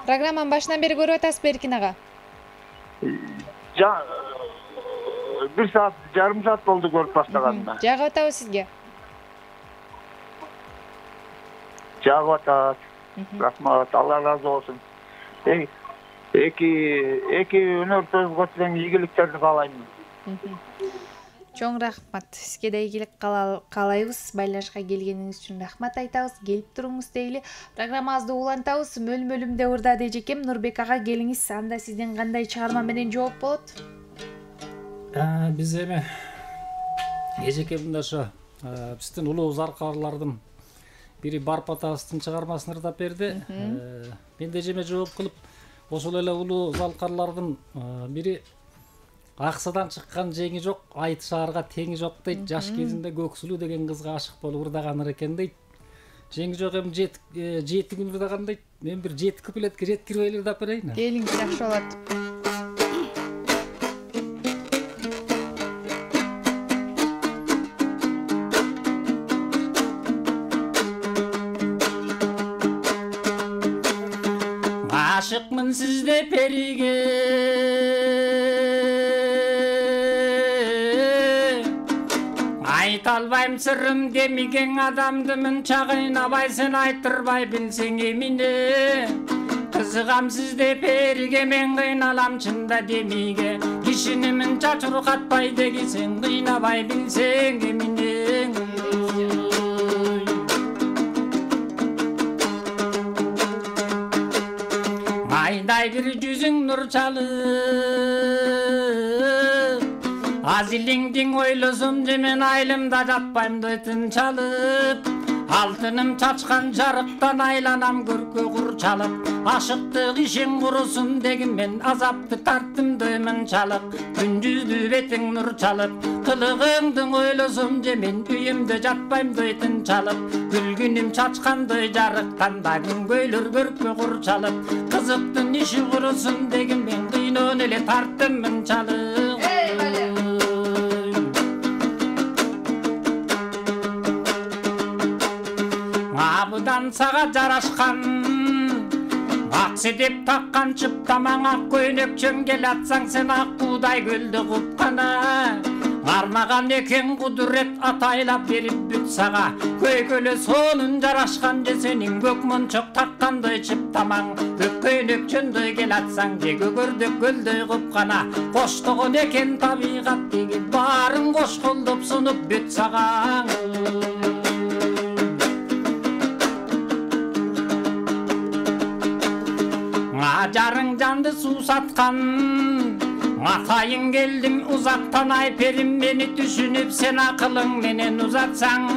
Программанын башынан бери көрүп атасызбы, Эркин ага? 1 саат, жарым саат болду көрүп баштаганына. Жагып атабы сизге? Жагып атат. Рахмат, Алла разы болсун. Эки өнөрпөзгө тең ийгиликтерди каалаймын. Чоң рахмат. Сизге да ийгилик каалайбыз. Байланышка келгениңиз үчүн рахмат айтабыз. Келип туруңуз дейли. Программабызды улантабыз. Мөлмөлүмдө урдады эжекем. Нурбек ага, келиңиз. Анда сизден кандай чыгарма менен жооп болот? Биз эми эжекемдин ошо биздин улуу заркарлардын бири Барп атабыздын чыгармасын ырдап берди. Мен да жеме жооп кылып, ошол эле улуу залкарлардын бири аксадан чыккан жеңи жок, айт шаарга теңи жок дейт. Жаш кезинде Көксүлүү деген кызга ашык болуп ырдаганыр экен дейт. Жеңи жок эми 7 күн ырдаган дейт. Мен бир 7 куплетке жеткирбей ырдап берейин. Келиңиз, жакшы болот. Ашыкмын сизде периге, айта албайм сырым демиген адамдымын, чагыйнабай сен айтырбай билсең эмне. Кызыгам сизде периге, мен кыйналам чында демиге, кишинимин чачуркатпай деги сен кыйнабай билсең эмне. Айдай бир жүзүң нур чалып, азилиңдиң ойлосум жемен айлымда жатпайм дойтун чалып. Алтыным чачкан жарыктан айланам көркө кур чалып. Ашыктык ишиң курусун дегим мен азапты тарттым доймун чалып. Күндүздү бетиң нур чалып, кылыгыңдың ойлосум жемен үйүмдө жатпайм дойтун чалып. Күлгүнүм чачкандай жарыктанда күнгөйлөр көркө кур чалып. Кызыктын иши курусун дегим мен кыйноон эле тарттыммын чалып. Абыдан сага жарашкан аксы деп таккан чыптамаң ак көйнөк чөмгел атсаң сен ак буудай көлдө купкана. арнаган экен кудурет атайлап берип бүт сага көйгөлө сонун жарашкан же сенин көк мончок таккандай чыптамаң көккөйнөк жөндөй келатсаң же көгөрдөк көлдөй купкана коштогон экен табигат деген баарын кош колдоп сунуп бүт сагаң ажарың жанды суусаткан атайын келдим узактан айперим мени түшүнүп сен акылың менен узатсаң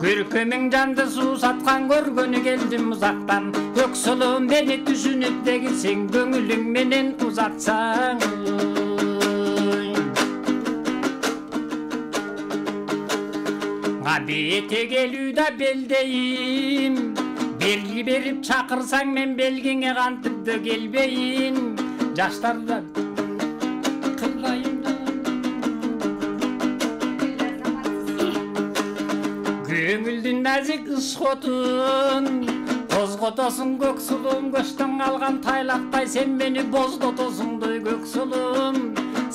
көркөмүң жанды суусаткан көргөнү келдим узактан көксулуум мени түшүнүп деги сен көңүлүң менен узатсаң бете келүүдө белдейим белги берип чакырсаң мен белгиңе кантип да келбейин жаштарда кылайын көңүлдүн назик ышкотун козготосуң көксулуум көчтөн калган тайлактай сен мени боздотосуңдой көксулуум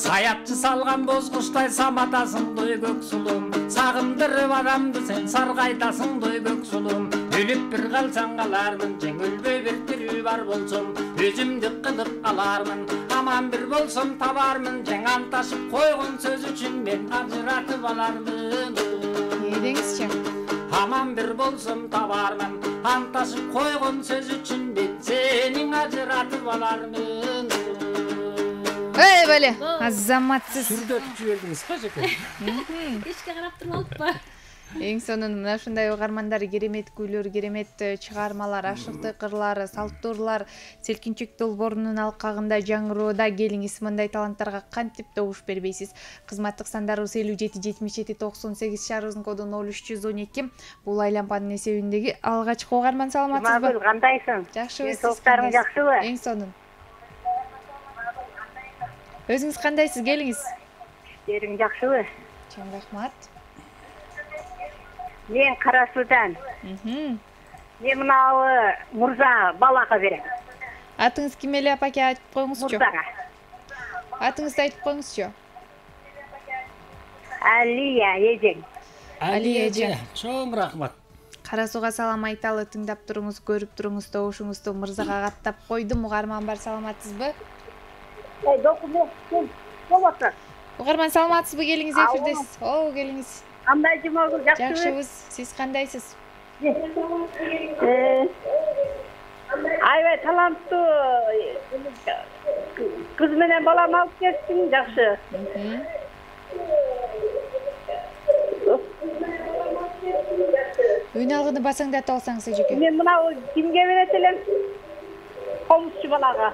саятчы салган бозкучтай саматасыңдой көксулуум сагындырып адамды сен саргайтасыңдой көксулуум өлүп бир калсаң калармын жең өлбөй бир тирүү бар болсом өзүмдү кылып алармын аман бир болсом табармын жең анташып койгон сөз үчүн мен ажыратып алармын деңизчи аман бир болсом табармын анташып койгон сөз үчүн мен сени ажыратып алармын эй бале азаматсыз сүрдөтүп жибердиңиз го жеке эчке карап туруп алыппы эң сонун мына ушундай угармандар керемет күйлөр керемет чыгармалар ашыктык ырлар салттуурлар селкинчек долбоорунун алкагында жаңыроодо келиңиз мындай таланттарга кантип добуш бербейсиз кызматтык сандарыбыз 577798 шаарыбыздын коду 0312 бул айлампанын эсебиндеги алгачкы угарман саламатсызбы кандайсың жакшыбыз соктарың жакшыбы эң сонун өзүңүз кандайсыз келиңиз жериң жакшыбы чоң рахмат мен Кара Судан мен мынабы мырза балага берем атыңыз ким эле апаке айтып коюңузчу мырзага атыңызды айтып коюңузчу Алия эжең Алия эже чоң рахмат Кара Сууга салам айталы тыңдап туруңуз көрүп туруңуз добушуңузду мырзага каттап койдум угарман бар саламатсызбы болот угарман саламатсызбы келиңиз эфирдесиз келиңиз кандай жумагүл жакшыбыз сиз кандайсыз аябай таланттуу кыз менен балам алып келиптиң жакшы үн алгыны басаңдатып алсаңыз эжеке мен мынау кимге берет элем комузчу балага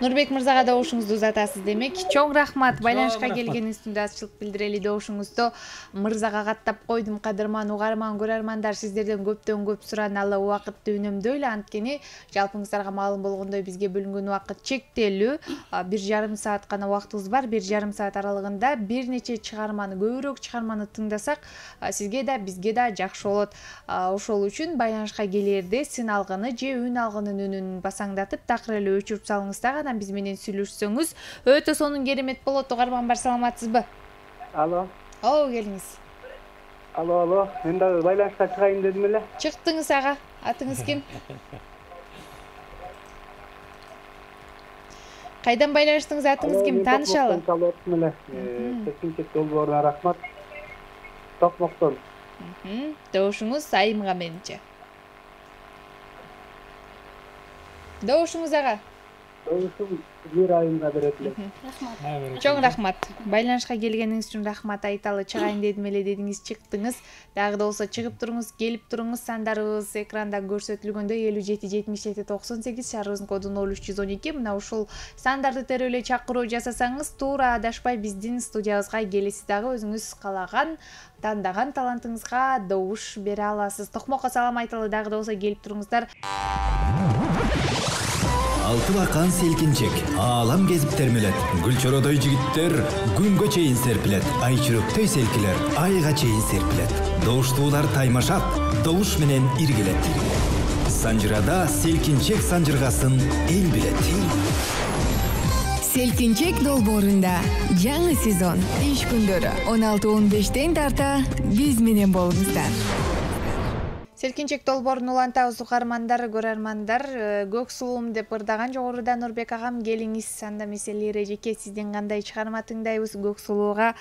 Нурбек мырзага добушуңузду узатасыз демек. Чоң рахмат байланышка келгениңиз үчүн ачылык билдирели добушуңузду мырзага каттап койдум. Кадырман угарман көрөрмандар сиздерден көптөн көп сураналы убакытты үнөмдөй эле анткени жалпыңыздарга маалым болгондой бизге бөлүнгөн убакыт чектелүү. 1,5 саат гана убактыбыз бар. 1,5 саат аралыгында бир нече чыгарманы көбүрөөк чыгарманы тыңдасак сизге да бизге да жакшы болот. Ошол үчүн байланышка келерде син алгыны же үн алгынын үнүн басаңдатып такыр эле өчүрүп салыңыз да биз менен сүйлөшсөңүз өтө сонун керемет болот. Угарман бар саламатсызбы? Алло. Келиңиз. Алло. Мен дагы байланышка чыгайын дедим эле. Чыктыңыз ага. Атыңыз ким? Кайдан байланыштыңыз? Атыңыз ким? Таанышалы. Селкинчек долбооруна рахмат. Токмоктон. Добушуңуз айымга менче. Добушуңуз ага. Бир айымга берет эле. Чоң рахмат. Байланышка келгениңиз үчүн рахмат айталы. Чыгайын дедим эле дедиңиз, чыктыңыз. Дагы да болсо чыгып туруңуз, келип туруңуз. Сандарыбыз экранда көрсөтүлгөндөй 577798 шаарыбыздын коду 0312. Мына ушул сандарды терип эле чакыруу жасасаңыз, туура адашпай биздин студиябызга келесиз дагы өзүңүз каалаган, тандаган талантыңызга добуш бере аласыз. Токмокко салам айталы. Дагы да болсо келип туруңуздар. Алтыбакан селкинчек, аалам кезип термелет. Гүлчородой жигиттер күнгө чейин серпилет. Айчүрөктөй селкилер айга чейин серпилет. Добуштуулар таймашат, добуш менен иргилет. Санжырада селкинчек санжыргасын эл билет. Селкинчек долбоорунда жаңы сезон иш күндөрү 16-15 тарта биз менен болуңуздар. Селкинчек долбоорун улантабыз угармандар, көрөрмандар. Көк сулуум деп ырдаган жогоруда Нурбек агам келиңиз. Анда мисалы эжеке сиздин кандай чыгарма тыңдайбыз? Көк сулууга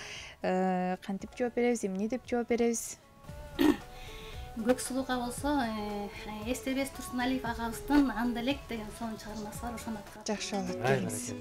кантип жооп беребиз, эмне деп жооп беребиз? Көк сулууга болсо Эстебес Турсуналиев агабыздын Анда элек деген сонун чыгармасы бар, ошону аткарып. Жакшы болот. Келиңиз.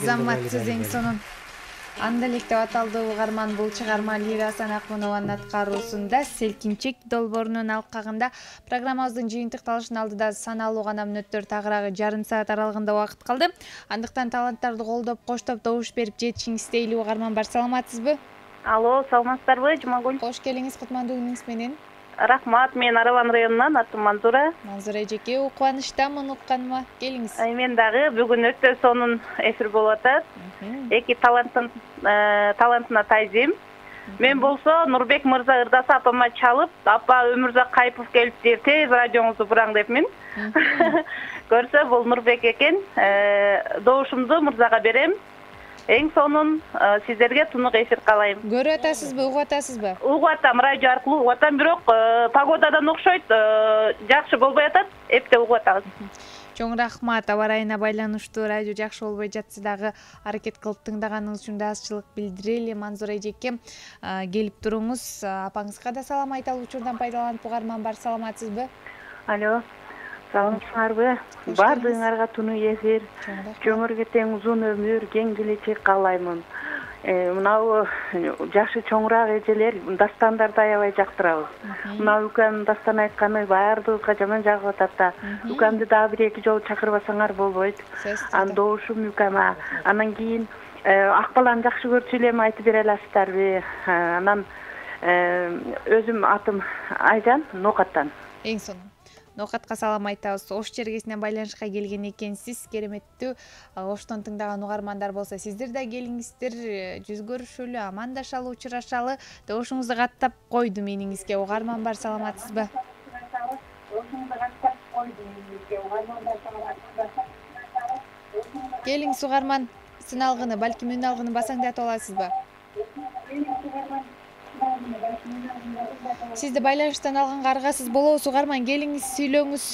Заматсыз эң сонун Анда элек деп аталды угарман. Бул чыгарма Лира Санакунованын аткаруусунда Селкинчек долбоорунун алкагында. Программабыздын жыйынтыкталышынын алдыда саналуу гана мүнөттөр, тагыраагы жарым саат аралыгында убакыт калды. Андыктан таланттарды колдоп, коштоп, добуш берип жетишиңиз тейлүү угарман бар. Саламатсызбы? Алло, саламатсыздарбы, Жумагүл? Кош келиңиз, кутмандуу күнүңүз менен. Рахмат, мен Аралан районунан, атым Манзура. Манзура эжеке, кубанычтамын укканыма. Келиңиз. Мен дагы бүгүн өтө сонун эфир болуп атат. Эки талантына тайзим. Мен болсо Нурбек мырза ырдаса апама чалып, апа Өмүрзак Кайыпов келипти, тез радионуңузду бураң депмин. Көрсө бул Нурбек экен. Добушумду мырзага берем. Эң сонун сиздерге тунук эфир каалайм. Көрүп атасызбы, угуп атасызбы? Угуп атам, радио аркылуу угуп атам, бирок погодадан окшойт, жакшы болбой атат, эптеп угуп атабыз. Чоң рахмат. Аба ырайына байланыштуу радио жакшы болбой жатса дагы аракет кылып тыңдаганыңыз үчүн да азчылык билдирели. Манзура эжеке, келип туруңуз. Апаңызга да салам айталы, учурдан пайдаланып угарман бар. Саламатсызбы? Алло. Саламатсыңарбы? Бардыгыңарга тунук эфир, чөмүргө тең узун өмүр, кең келечек каалаймын. Мынау жакшы чоңураак эжелер дастандарды аябай жактырабыз. Мына укам дастан айтканы баардыгыбызга жаман жагып атат да. Укамды дагы бир эки жолу чакырбасаңар болбойт. Добушум укама. Анан кийин ак баланы жакшы көрчү элем айтып бере аласыздарбы? Анан өзүм атым Айжан, Нокаттан. Эң сонун. Нокатка салам айтабыз. Ош чергесинен байланышка келген экенсиз. Кереметтүү. Оштон тыңдаган угармандар болсо, сиздер да келиңиздер, жүз көрүшөлү, амандашалы, учурашалы. Добушуңузду каттап койду мениңизге. Угарман бар. Саламатсызбы? Келиңиз угарман. Сыналгыны, балким үн алгыны басаңдатып аласызбы? Сизди байланыштан алганга аргасыз болобуз. Угарман, келиңиз, сүйлөңүз.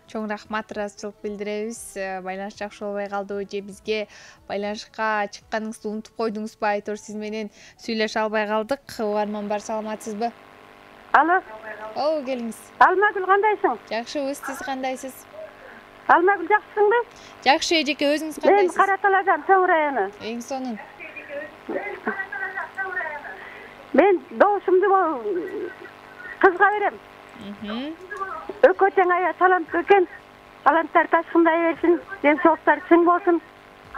Чоң рахмат, ыраазычылык билдиребиз. Байланыш жакшы болбой калдыбы же бизге байланышка чыкканыңызды унутуп койдуңузбу? Айтор сиз менен сүйлөшө албай калдык. Угарман бар. Саламатсызбы? Алло. О, келиңиз. Алмагүл кандайсың? Жакшыбыз, сиз кандайсыз? Алмагүл жакшысыңбы? Жакшы, эжеке, өзүңүз Мен кандайсыз? Кара Таладан, Чоң району. Эң сонун. Мен добушумду кызга берем. Өкө тең ая талант экен. Таланттар ташкындай берсин, ден соолуктар чың болсун.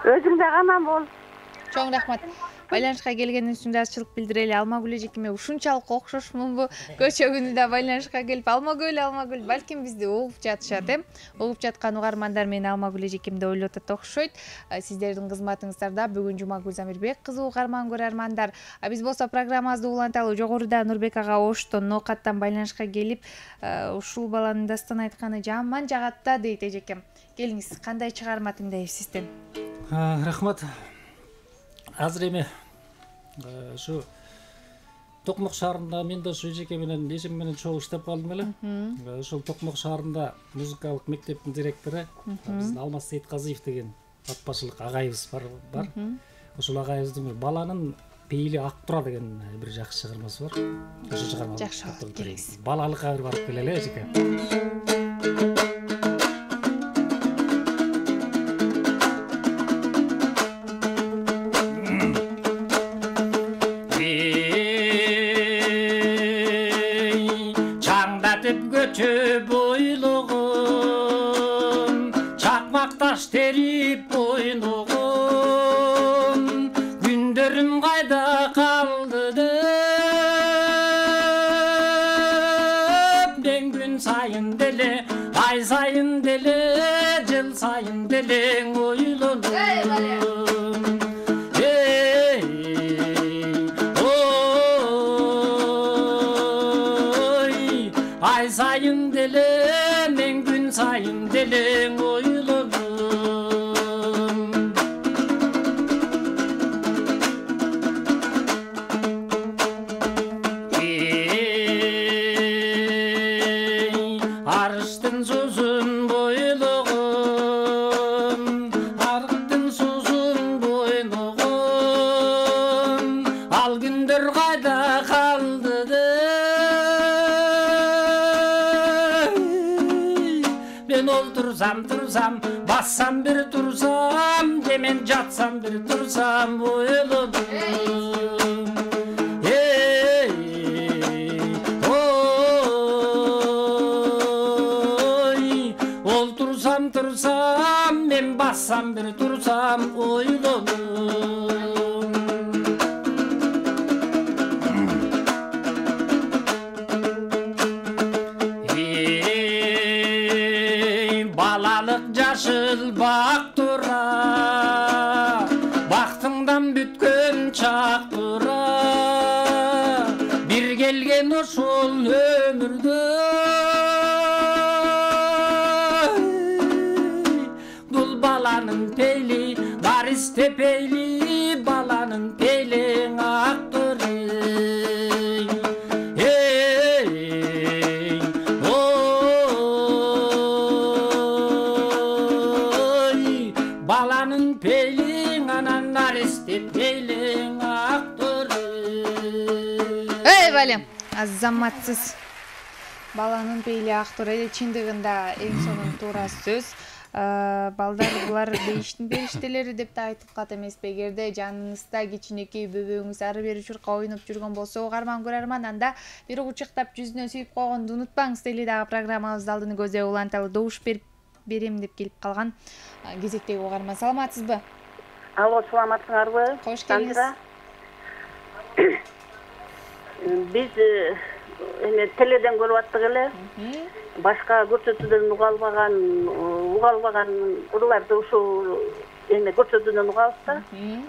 Өзүң да аман бол. Чоң рахмат. Байланышка келгениңиз үчүн ыраазычылык билдирели. Алмагүл эжекеме ушунчалык окшошмунбу? Көчө күнүдө байланышка келип Алмагүл, балким бизди угуп жатышат, угуп жаткан угармандар мени Алмагүл эжекемди ойлоп атат окшойт. Сиздердин кызматыңыздарда бүгүн Жумагүл Замирбек кызы угарман көрөрмандар. Биз болсо программабызды уланталы жогоруда Нурбек ага оштон ноокаттан байланышка келип, ушул баланын дастан айтканы жаман жагат да дейт эжекем. Келиңиз, кандай чыгарма тыңдайбыз сизден? Рахмат. Азыр эми ушу Токмок шаарында мен да ушу эжеке менен эжем менен чогуу иштеп калдым эле. Ошол Токмок шаарында музыкалык мектептин директору биздин Алмаз Сейитказиев деген атбашылык агайыбыз бар. Ошол агайыбыздын баланын пейили ак тура деген бир жакшы чыгармасы бар. Ошо чыгарманы жакшы, келиңиз. Балалыкка бир барып келели эжеке. Çakmaktаш terip boynuğum, günlerim kayda kaldı ben gün sayın deli, ay sayın deli, yıl sayın deli oylanım. Ay sayın deli, ben gün sayın deli oylanım. Arıştın suzun boyluğum, arıktın suzun boyluğum, al gündür kayda kaldı ben oldursam, bassam bir tursam, demen jatsam bir tursam boyluğum. Tursam, ben bassam bir tursam oylanım. Balalık caşıl bak dura, baktığından bütkün çak dura, bir gelgen oşul ömürde. Balanın peyli, varis tepeyli, balanın peylin aktırı. Oy, balanın peylin, anan varis tepeylin aktırı. Ey балем, азаматсыз. Баланын пейли актыры чындыгында эң сонун туура сөз. Балдар булар бейиштин периштелери деп да айтып кат эмеспи? Эгерде жаныңызда кичинекей бөбөгүңүз ары бери чурка ойноп жүргөн болсо, угарман көрөрман, анда бир кучактап жүзүнө сүйүп койгонду унутпаңыз. Тели дагы программабыздын алдыны көздөй уланталы добуш берем деп келип калган кезектеги угарман. Саламатсызбы? Алло, саламатсыңарбы? Кош келиңиз. Биз теледен көрүп аттык эле. Башка көрсөтүүдөн угалбаган урларды ушул көрсөтүүдөн угабыз да,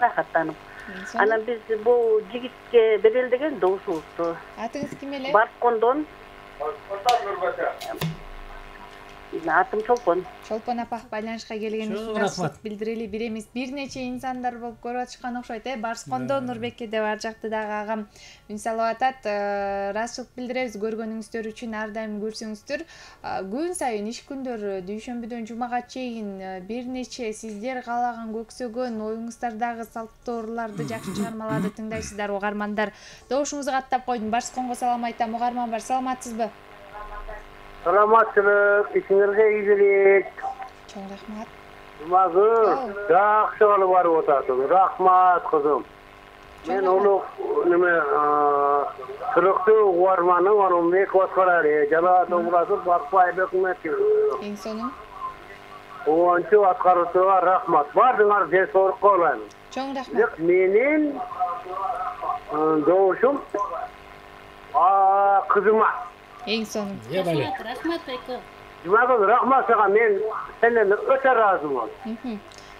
рахаттанып. Анан биз бул жигитке берели деген добушубузду. Атыңыз ким эле? Барткондон. Атым Чолпон. Чолпон апа, байланышка келгениңиз үчүн рахмат билдирели беребиз. Бир нече инсандар болуп көрүп атышкан окшойт, Барскондо Нурбекке деп ар жакта дагы агам үн салып атат. Ыраазычылык билдиребиз көргөнүңүздөр үчүн, ар дайым көрсөңүздөр. Күн сайын иш күндөрү дүйшөмбүдөн жумага чейин бир нече сиздер каалаган көксөгөн оюңуздардагы салттуу урууларды, жакшы чыгармаларды тыңдайсыздар угармандар. Добушуңузду каттап койдум. Барсконго салам айтам. Угарман бар, саламатсызбы? Саламатчылык, ишиңерге ийгилик. Чоң рахмат. Жумагүл, жакшы кылып барып атасың. Рахмат кызым. Мен улук неме кырыктуу угарманың Орунбек Оскарали, Жалаат областын Бакпай өкмөтү. Эң сонун. Ончу аткаруучуга рахмат. Бардыңар же сорок колайм. Чоң рахмат. Менин добушум кызыма. Эң сонун. Рахмат Байко. Жумагүл, рахмат сага. Мен сенден өтө ыраазымын.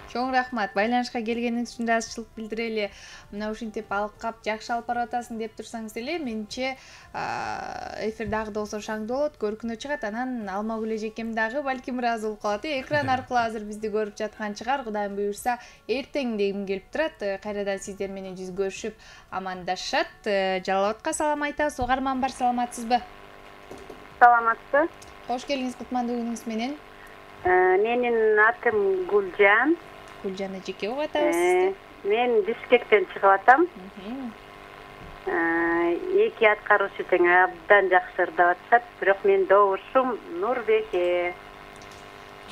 Чоң рахмат. Байланышка келгениңиз үчүн ыраазычылык билдирели. Мына ушинтип алкап жакшы алып барып атасың деп турсаңыз эле, менче эфир дагы да болсо шаңдуу болот, көркүнө чыгат. Анан Алмагүл эжекем дагы балким ыраазы болуп калат. Экран аркылуу азыр бизди көрүп жаткан чыгар. Кудайым буюрса, эртең дегим келип турат. Кайрадан сиздер менен жүз көрүшүп амандашат. Жалалатка салам айтабыз. Угарман бар, саламатсызбы? Саламатсыз. Кош келиңиз кутмандуу күнүңүз менен. Менин атым Гүлжан. Гүлжан эжеке угуп атабыз. Мен Бишкектен чыгып атам. Эки аткаруучу тең абдан жакшы ырдап атышат, бирок мен добушум Нурбеке.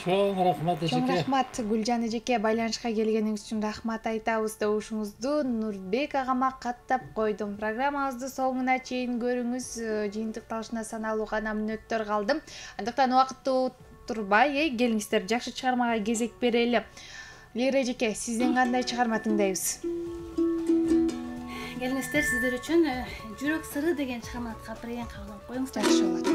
Чоң рахмат эжеке. Чоң рахмат Гүлжан эжеке, байланышка келгениңиз үчүн рахмат айтабыз. Добушуңузду Нурбек агама каттап койдум. Программабызды соңуна чейин көрүңүз. Жыйынтыкталышына саналуу гана мүнөттөр калды. Андыктан убакытты турбай, келиңиздер жакшы чыгармага кезек берели. Лера эжеке, сизден кандай чыгарма тыңдайбыз? Келиңиздер сиздер үчүн жүрөк сыры деген чыгарманы кабырен кабыл алып коюңуздар. Жакшы болот.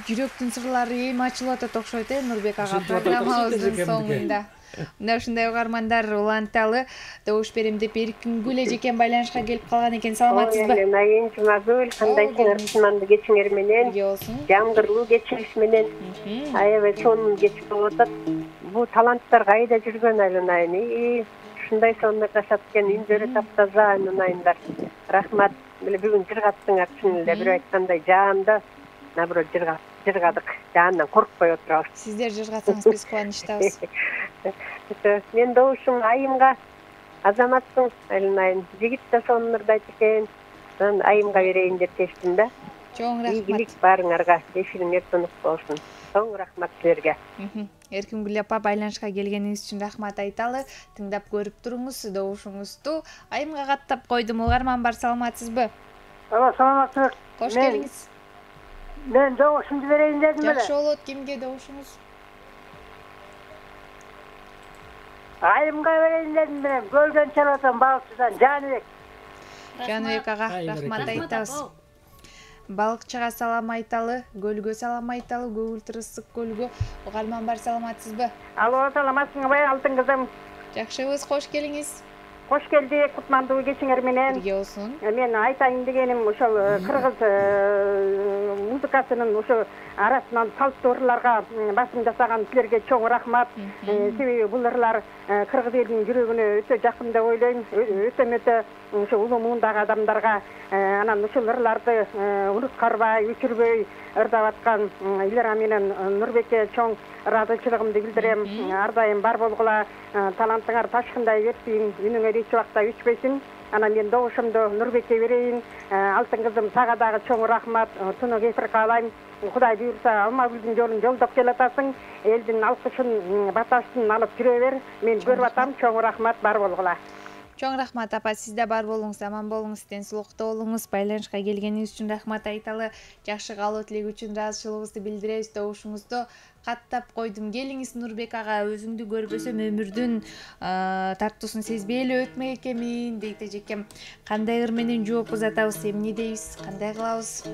Жүрөктүн сырлары эми ачылып атат окшойт, Нурбек ага программабыздын соңунда. Мына ушундай угармандар уланталы добуш берем деп эркингүл эле жекен байланышка келип калган экен. Саламатсызбы? Найын Жумагүл, кандайсыңар? Сыманды кечиңер менен, жамгырлуу кечиңиз менен. Аябай сонун кечип болуп атат. Бу таланттар кайда жүргөн Айнайын? Ушундай сонун жашаткен үндөрү таптаза Айнайындар. Рахмат. Биле бүгүн жыргаттыңар чын эле бир айткандай жаанда, наоборот жыргадык. Жаандан коркпой отурабыз. Сиздер жыргатсаңыз биз кубанычтабыз. Мен добушум Айымга азаматтың Айнайын. Жигит да сонун ырдайт экен. Мен Айымга берейин деп чечтим да. Чоң рахмат. Ийгилик баарыңарга, эфириңер тынык болсун. Чоң рахмат силерге. Эркингүл апа, байланышка келгениңиз үчүн рахмат айталы. Тыңдап көрүп туруңуз добушуңузду. Айымга каттап койдум. Угарман бар, саламатсызбы? Саламатсыз. Кош келиңиз. Мен добушумду берейин дедим эле. Жакшы болот. Кимге добушуңуз? Айымга берейин дедим мен. Көлдөн чалып атам балыкчыдан Жаныбек. Жаныбек ага, рахмат айтабыз. Балыкчыга салам айталы, көлгө салам айталы, көгүлтүр ысык көлгө. Угарман бар, саламатсызбы? Алло, саламатсыңбы, алтын кызым? Жакшыбыз, кош келиңиз. Кош келдик, кутмандуу кечиңер менен. Бирге болсун. Мен айтайын дегеним ошол кыргыз музыкасынын ошо арасынан салттуу ырларга басым жасаган силерге чоң рахмат. Себеби бул ырлар кыргыз элинин жүрөгүнө өтө жакын деп ойлойм. Өтө ошо улуу муундагы адамдарга анан ушул ырларды уnutkарбай, өчүрбөй ырдап аткан Илера менен Нурбекке чоң ыраазычылыгымды билдирем. Ар дайым бар болгула, талантыңар ташкындай берсин, үнүңөр эч убакта өчпөйсүн. Анан мен добушумду Нурбекке берейин. Алтын кызым, сага дагы чоң рахмат. Туну кесир каалайм. Кудай буйрса, Алмагүлдүн жолун жолдоп келатасың. Элдин алкышын, баташын алып жүрө бер. Мен көрүп атам. Чоң рахмат, бар болгула. Чоң рахмат апа, сиз да бар болуңуз, аман болуңуз, тенчиликте болуңуз. Байланышка келгениңиз үчүн рахмат айталы. Жакшы каалоо тилек үчүн ыраазычылыгыбызды билдиребиз. Добушуңузду каттап койдум. Келиңиз Нурбек ага, өзүңдү көрбөсөм өмүрдүн тартуусун сезбей эле өтмөк экенмин дейт эжекем. Кандай ыр менен жооп узатабыз, эмне дейбиз, кандай кылабыз?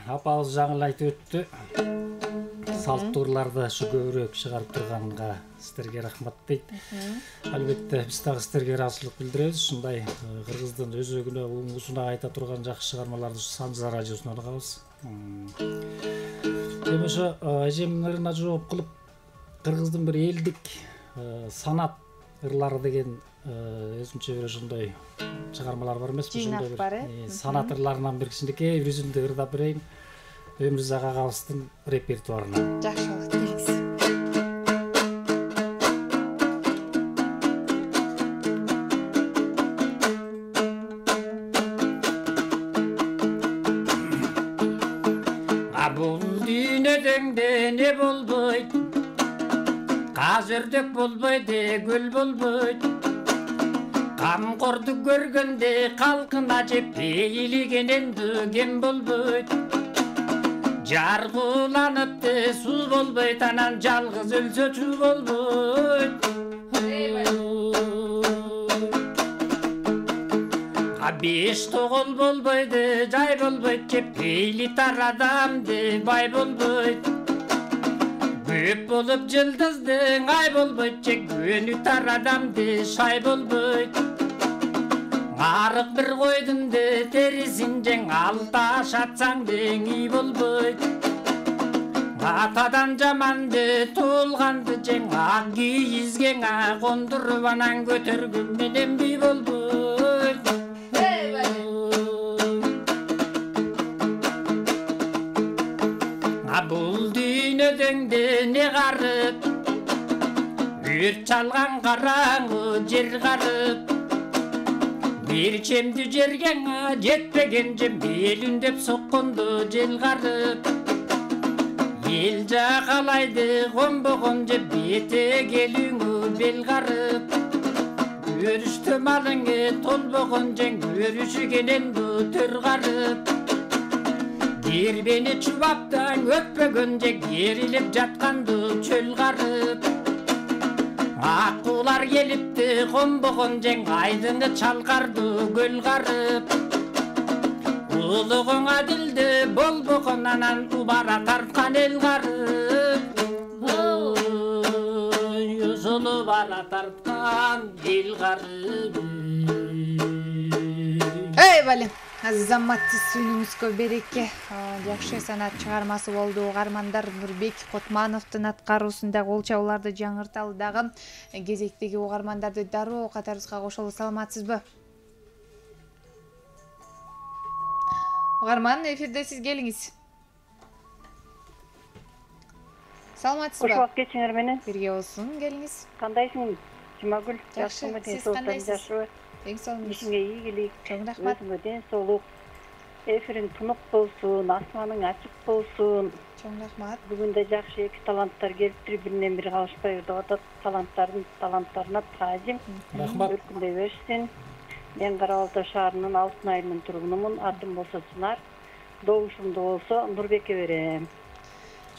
Апабыз жаңы айтып өттү. Салттуурларды ушу көбүрөөк чыгарып турганга сиздерге рахмат дейт. Албетте биз дагы сиздерге ыраазычылык билдиребиз. Ушундай кыргыздын өзөгүнө, уңгусуна айта турган жакшы чыгармаларды Самза радиосунан алабыз. Эми ошо эжемдин ырына жооп кылып, кыргыздын бир элдик санат ырлары деген өзүнчө бир ошондой чыгармалар бар эмеспи? Ошондой бир санат ырларынан бир кичинекей бир үзүндү ырдап берейин. Өмүрзак агабыздын репертуарынан. Жакшы болот, келиңиз. Бул дүйнөдө не болбойт, казырдык болбойт, гүл болбойт. Камкорду көргөндө калкына жеп эйлигенен кем болбойт. Жаргуланыпты суу болбойт, анан жалгыз өлсө чуу болбойт. Беш тогол болбойду, жай болбойт, жеп эйли тар адамды бай болбойт. Көп болуп жылдыздың ай болбойт, жек көнү тар адамды шай болбойт. Арык бир койдумду терисин жең, алта шатсаң деңи болбойт. Атадан жаманды туулганды жең, ак кийизгең кондуруп анан көтөргүн менен бий болбойт. Бул дүйнөдө не карып, өрт чалган караңгы жер карып. Бир чемди жерге жетпеген жем, элүн деп соккондо жел карып. Ел жакалайды конбогон жеп, бете келүүңү бел карып. Көрүштө малыңы толбогон жең, көрүшүгенен төр карып. Дербени чубаптан өтпөгөн жек, керилип жатканды чөл карып. Акулар келипти конбогон жең, айдыңы чалкарды көл карып. Улугуң адилди болбогон, анан убара тарткан эл карып. Yusulu bana tartkan dil garbi. Ey балем, азаматсыз сүйүнүңүзгө береке. Жакшы санат чыгармасы болду. Угармандар Нурбек Котмановдун аткаруусунда кол чабууларды жаңырталы дагы кезектеги угармандарды дароо катарыбызга кошолу. Саламатсызбы? Угарман, эфирде сиз келиңиз. Саламатсызбы? Кош убакыт кечиңер менен. Бирге болсун, келиңиз. Кандайсың? Жумагүл, жакшы. Сиз кандайсыз? Эң соңуңуз. Ишиңе ийгилик. Чоң рахмат. Өзүңө ден соолук. Эфириң тунук болсун, асманың ачык болсун. Чоң рахмат. Бүгүн да жакшы эки таланттар келиптир, биринен бири калышпай деп атат. Таланттарына таазим. Рахмат. Өркүндөй берсин. Мен Кара Балта шаарынын Алтын айылынын тургунумун. Атым болсо Чынар. Добушумду болсо Нурбекке берем.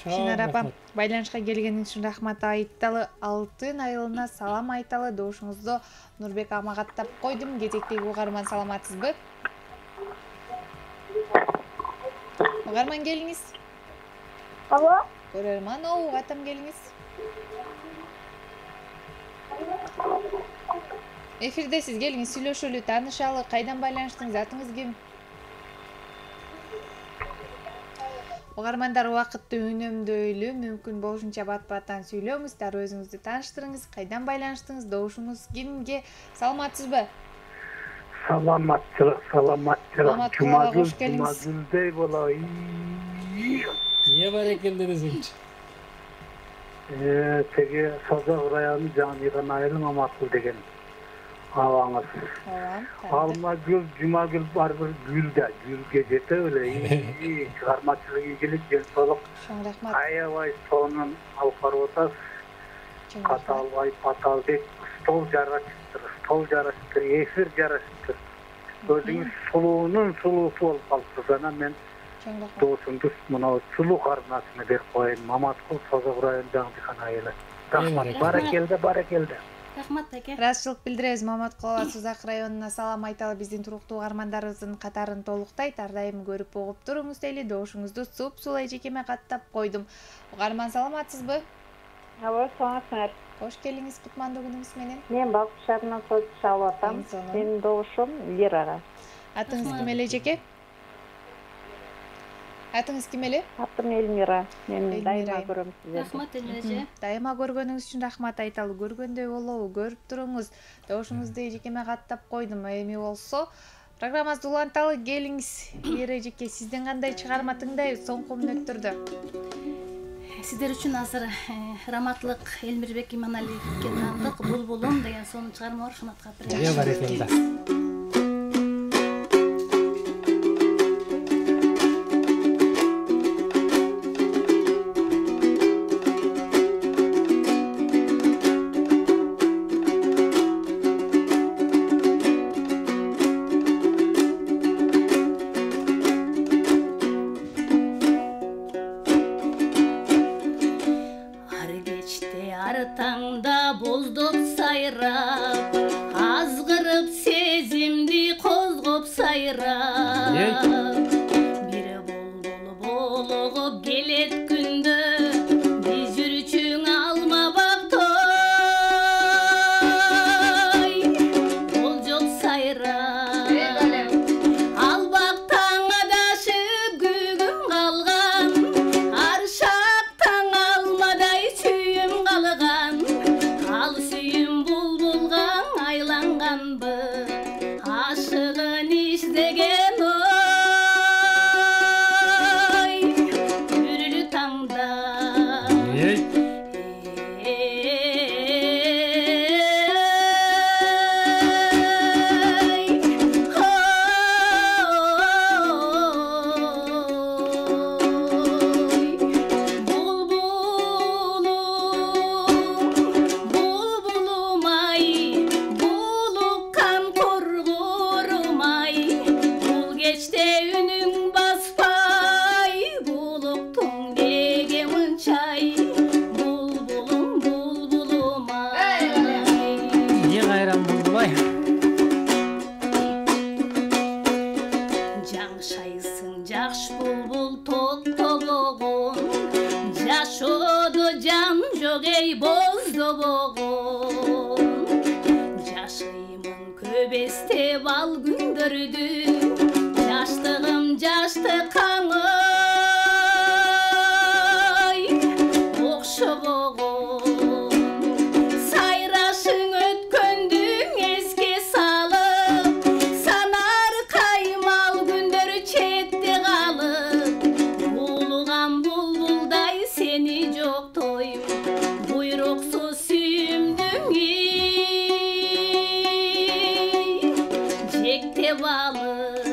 Чынар апа, байланышка келгениңиз үчүн рахмат айталы. Алтын айылына салам айталы. Добушуңузду Нурбек амага каттап койдум. Кезектеги угарман, саламатсызбы? Угарман, келиңиз. Алло. Көрөрман, атам келиңиз. Эфирде сиз, келиңиз, сүйлөшөлү, таанышалы. Кайдан байланыштыңыз, атыңыз ким? Угармандар, убакытты үнөмдөйлү, мүмкүн болушунча бат-баттан сүйлөңүздөр, өзүңүздү тааныштырыңыз, кайдан байланыштыңыз, добушуңуз кимге? Саламатсызбы? Саламатчылык. Жумагүлдөй болой. Барекелде десеңчи. Теге Созак району Жаңыйган айылың Аматгүл деген абаңыз. Алмагүл, Жумагүл бар бир гүлдө, гүлгө жете эле. Чыгармачылык ийгилик, ден соолук. Аябай сонун алып барып атасыз. Каталбай, Паталбек, стол жараштыр, эфир жараштыр. Өзүңүз сулуунун сулуусу болуп калыпсыз. Анан мен досумду мына сулуу карынасына берип коеюн. Маматкул, Созак району Жаңыйган айылы. Рахмат, баракелде. Рахмат аке. Ыраазычылык билдиребиз. Маматкулова Созак районуна салам айталы. Биздин туруктуу угармандарыбыздын катарын толуктайт. Ар дайым көрүп угуп туруңуз дейли. Добушуңузду суп-сулай жекеме каттап койдум. Угарман, саламатсызбы? Алло, саламатсыңар. Кош келиңиз, кутмандуу күнүңүз менен. Мен Балык шаарынан чалып атам. Менин добушум Лирага. Атыңыз ким эле жеке? Атыңыз ким эле? Атым Элмира. Мен дайыма көрөм сиздерди. Рахмат Элмира. Дайыма көргөнүңүз үчүн рахмат айталы. Көргөндөй болобу, көрүп туруңуз. Добушуңузду жекеме каттап койдум. Эми болсо программабызды уланталы, келиңиз. Лира жеке, сизден кандай чыгарма тыңдайбыз соңку мүнөттөрдө? Сиздер үчүн азыр раматлык Элмирбек Иманалиевге таандык Булбулум деген сонун чыгарма бар, ушуну аткарып берем. Барекелде. Yürülü боздобогон жашаймын көп эстеп ал күндөрдү жаштыгым жаштыкаңый окшобогон сайрашың өткөндүң эске салып санар каймал күндөр четте калып улуган булбулдай сени жоктойм буйруксуз сүйүмдүң жектеп алып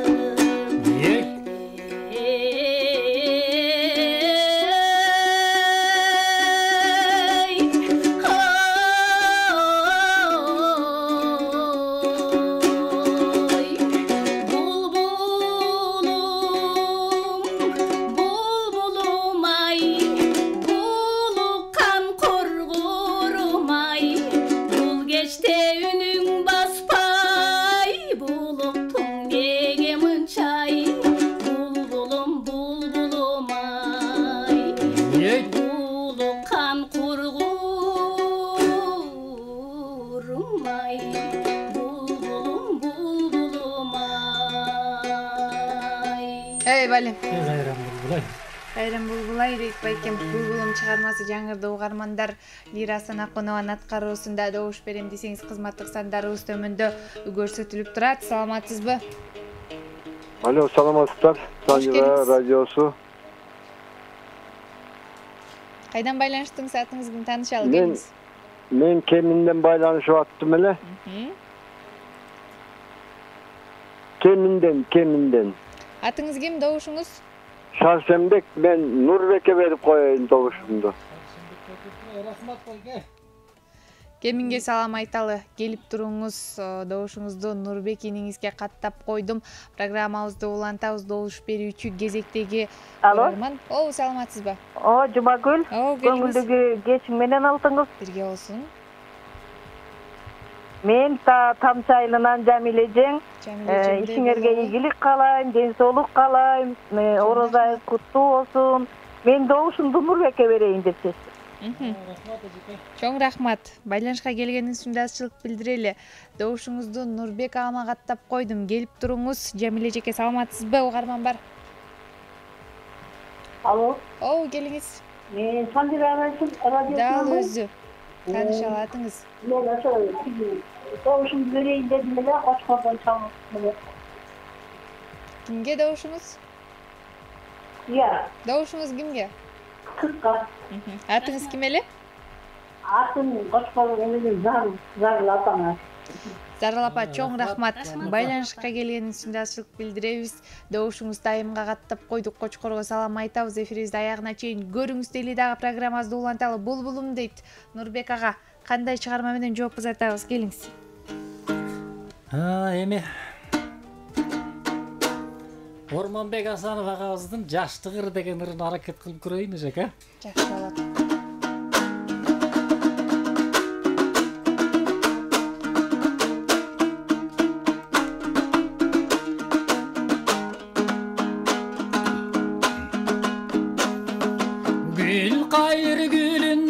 Кайран булбулай дейт байкем. Булбулум чыгармасы жаңырды угармандар Лирасан Акунованын аткаруусунда добуш берем десеңиз кызматтык сандарыбыз төмөндө көрсөтүлүп турат. Саламатсызбы? Алло, саламатсыздар. Санжыра радиосу. Кайдан байланыштыңыз, атыңызды таанышалы келиңиз. Мен Кеминден байланышып аттым эле. Кеминден. Атыңыз ким, добушуңуз? Шаршембек, мен Нурбекке берип коеюн добушумду. Рахмат байке. Кеминге салам айталы. Келип туруңуз, добушуңузду Нурбек иниңизге каттап койдум. Программабызды улантабыз, добуш берүүчү кезектеги көрөрман. Саламатсызбы? Жумагүл. Көңүлдөгү кечиң менен алдыңыз. Бирге болсун. Мен тамчы айылынан Жамилежең. Ишиңерге ийгилик каалайм, ден соолук каалайм, ороза куттуу болсун. Мен добушумду Нурбекке берейин деп чечтим. Чоң рахмат. Байланышка келгениңиз үчүн даатчылык билдирели. Добушуңузду Нурбек агама каттап койдум. Келип туруңуз. Жамиле эжеке, саламатсызбы? Угарман бар. Алло. Келиңиз. Мен Санжыра радиосунан. Дал өзү. Тааныша алатыңыз. Мен ошо добушумду берейин дедим эле, Кочкордон чалып. Кимге добушуңуз? Добушуңуз кимге? Кызга. Атыңыз ким эле? Атым Кочкордон эмне Зарыл апаңа. Зарыл апа, чоң рахмат. Байланышка келгениңиз үчүн даатчылык билдиребиз. Добушуңузду айымга каттап койдук. Кочкорго салам айтабыз. Эфирибизди аягына чейин көрүңүз дейли дагы программабызды уланталы. Булбулум дейт Нурбек ага. Кандай чыгарма менен жооп узатабыз? Келиңиз. Эми Орманбек Асанов агабыздын Жаштыгыр деген ырын аракет кылып көрөйүн эжеке. Жакшы болот. Gül kayır gülün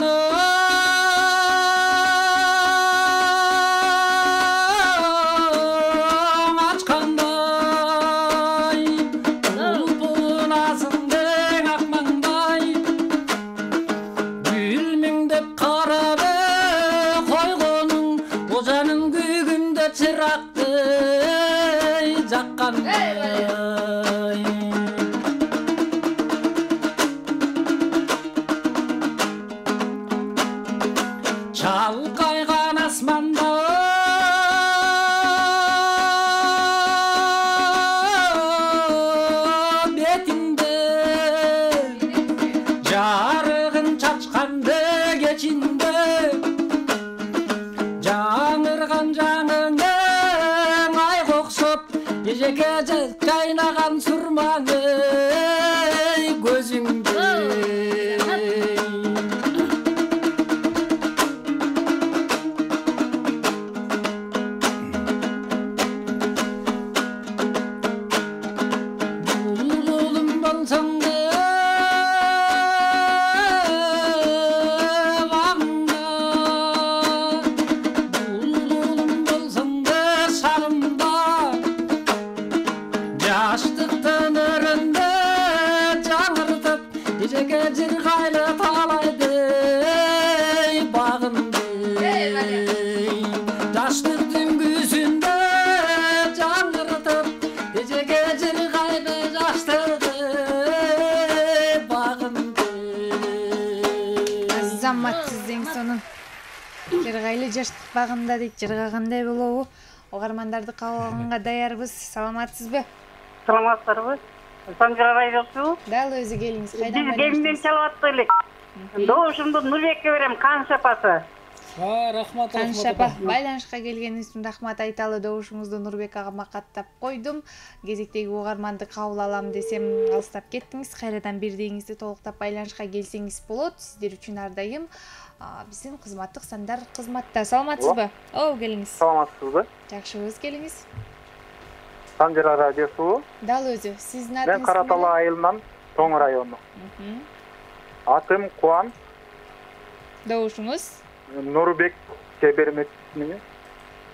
Çalkaygan asmanda betinde jarığın çaçkandı geçinde жаңырған жаңыңның ай қоқсып ежеке жайнаған сұрманы көзіңде болсаң да бағыңды эжеге жыргайлы талайды багымды жаштыктын күзүндө жаңыртып эжеге жыргайлы жаштырды багымды Азаматсыз эң сонун жыргайлы жаштык багында дейт, жыргагандай болобу? Угармандарды кабыл алганга даярбыз. Саламатсызбы? Саламатсызбы? Санжар радиосу? Дал өзү келиңиз. Кайдан Биз Демден чалып элек. Добушумду Нурбекке берем, Канша апасы. Рахмат. Канша апа, байланышка келгениңиз үчүн рахмат айталы. Добушуңузду Нурбек агама каттап койдум. Кезектеги угарманды кабыл алам десем, алыстап кеттиңиз. Кайрадан бирдегиңизди толуктап байланышка келсеңиз болот. Сиздер үчүн ар дайым биздин кызматтык сандар кызматта. Саламатсызбы? Келиңиз. Саламатсызбы? Жакшыбыз, келиңиз. Санжар радиосу. Дал өзү. Сиздин атыңыз? Мен Каратала айылынан, Тоң району. Атым Куан. Добушуңуз? Нурбек бермекмин.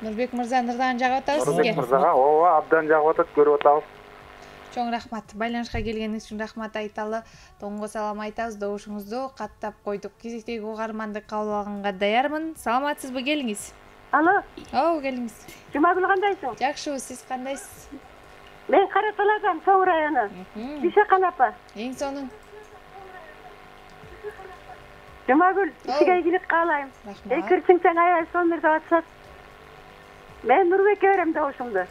Нурбек мырза, нырдан жагып атабыз сизге. Нурбек мырзага, ооба, абдан жагып атат, көрүп атабыз. Чоң рахмат. Байланышка келгениңиз үчүн рахмат айталы. Тоңго салам айтабыз. Добушуңузду каттап койдук. Кезектеги угарманды кабыл алганга даярмын. Саламатсызбы, келиңиз. Алло. Келиңиз. Жумагүл кандайсың? Жакшыбыз, сиз кандайсыз? Мен Караталадан, Тоң району. Бишакан апа. Эң сонун. Жумагүл, сизге ийгилик каалайм. Кирсиңсең аябай сонун деп атышат. Мен Нурбекке берем добушумду.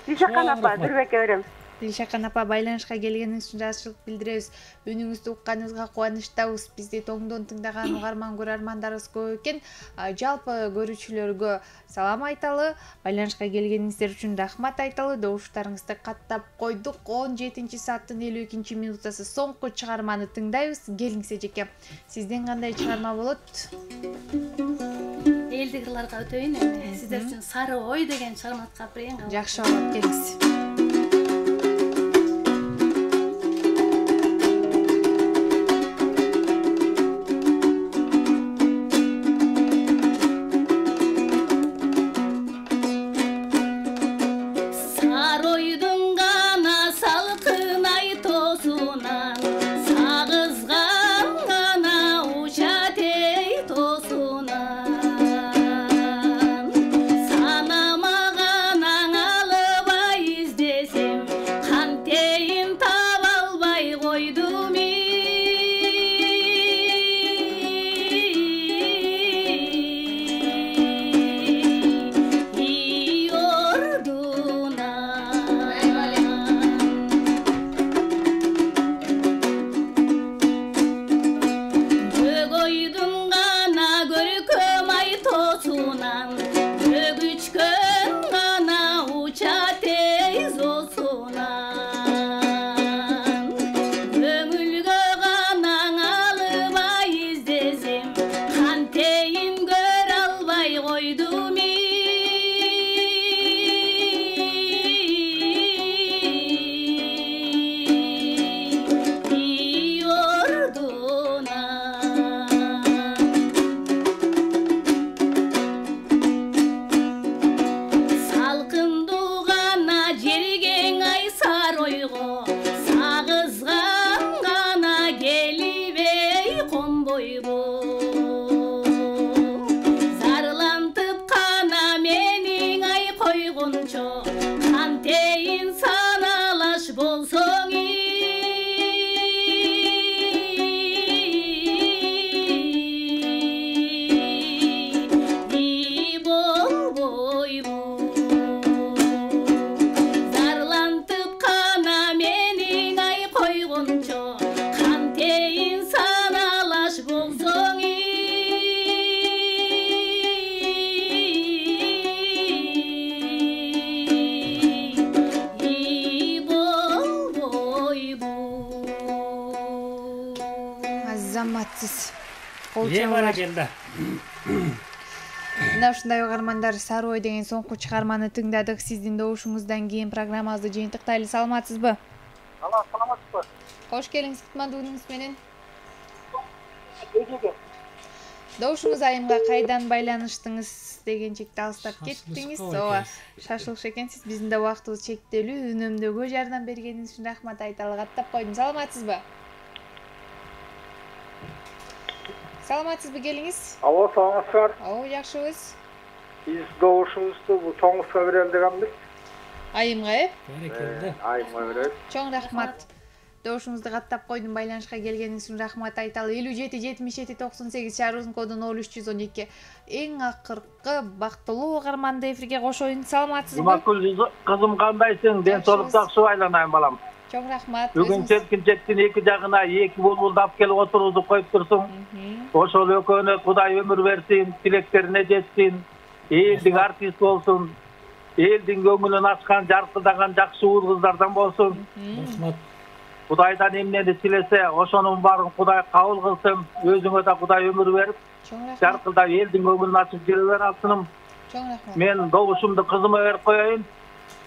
Дилшакан апа, Нурбекке берем. Дилшакан апа, байланышка келгениңиз үчүн жашчылык билдиребиз. Үнүңүздү укканыбызга кубанычтабыз. Бизди Тоңдон тыңдаган угарман көрөрмандарыбыз көп экен. Жалпы көрүүчүлөргө салам айталы. Байланышка келгениңиздер үчүн рахмат айталы. Добуштарыңызды каттап койдук. 17-сааттын 52-минутасы соңку чыгарманы тыңдайбыз. Келиңиз эжеке. Сизден кандай чыгарма болот? Элдик кырларга өтөйүн эми. Сиздер үчүн Сары ой деген чыгарманы берейин. Жакшы болот, келиңиз. Мына ушундай угармандар, Сары ой деген соңку чыгарманы тыңдадык. Сиздин добушуңуздан кийин программабызды жыйынтыктайлы. Саламатсызбы? Саламатсызбы. Кош келиңиз кутмандуулугуңуз менен. Добушуңуз айымга кайдан байланыштыңыз дегенчекти алыстап кеттиңиз. Ооба, шашылыш экенсиз. Биздин да убактыбыз чектелүү. Үнөмдөгө жардам бергениңиз үчүн рахмат айталы. Каттап койдум. Саламатсызбы? Саламатсызбы, келиңиз? Алло, саламатсыздар. Жакшыбыз. Биз добушубузду бул чоңузга берели дегенбиз. Айымга, Берекелде. Айымга берели. Чоң рахмат. Добушуңузду каттап койдум, байланышка келгениңиз үчүн рахмат айталы. 57-77-98 шаарыбыздын коду 0312. Эң акыркы бактылуу угарманды эфирге кошоюн. Саламатсызбы? Жумакүл кызым, кандайсың? Ден соолук жакшы байланайын балам. Чоң рахмат. Бүгүн селкинчектин эки жагына эки булбулдап келип отурузуп коюп турсуң. Ошол экөөнө Кудай өмүр берсин, тилектерине жетсин, элдин артист болсун, элдин көңүлүн ачкан, жаркылдаган жакшы уул кыздардан болсун. Рахмат. Кудайдан эмнени тилесе, ошонун баарын Кудай кабыл кылсын. Өзүңө да Кудай өмүр берип, жаркылдап элдин көңүлүн ачып жүрө бер алсыным. Чоң рахмат. Мен добушумду кызыма берип коеюн.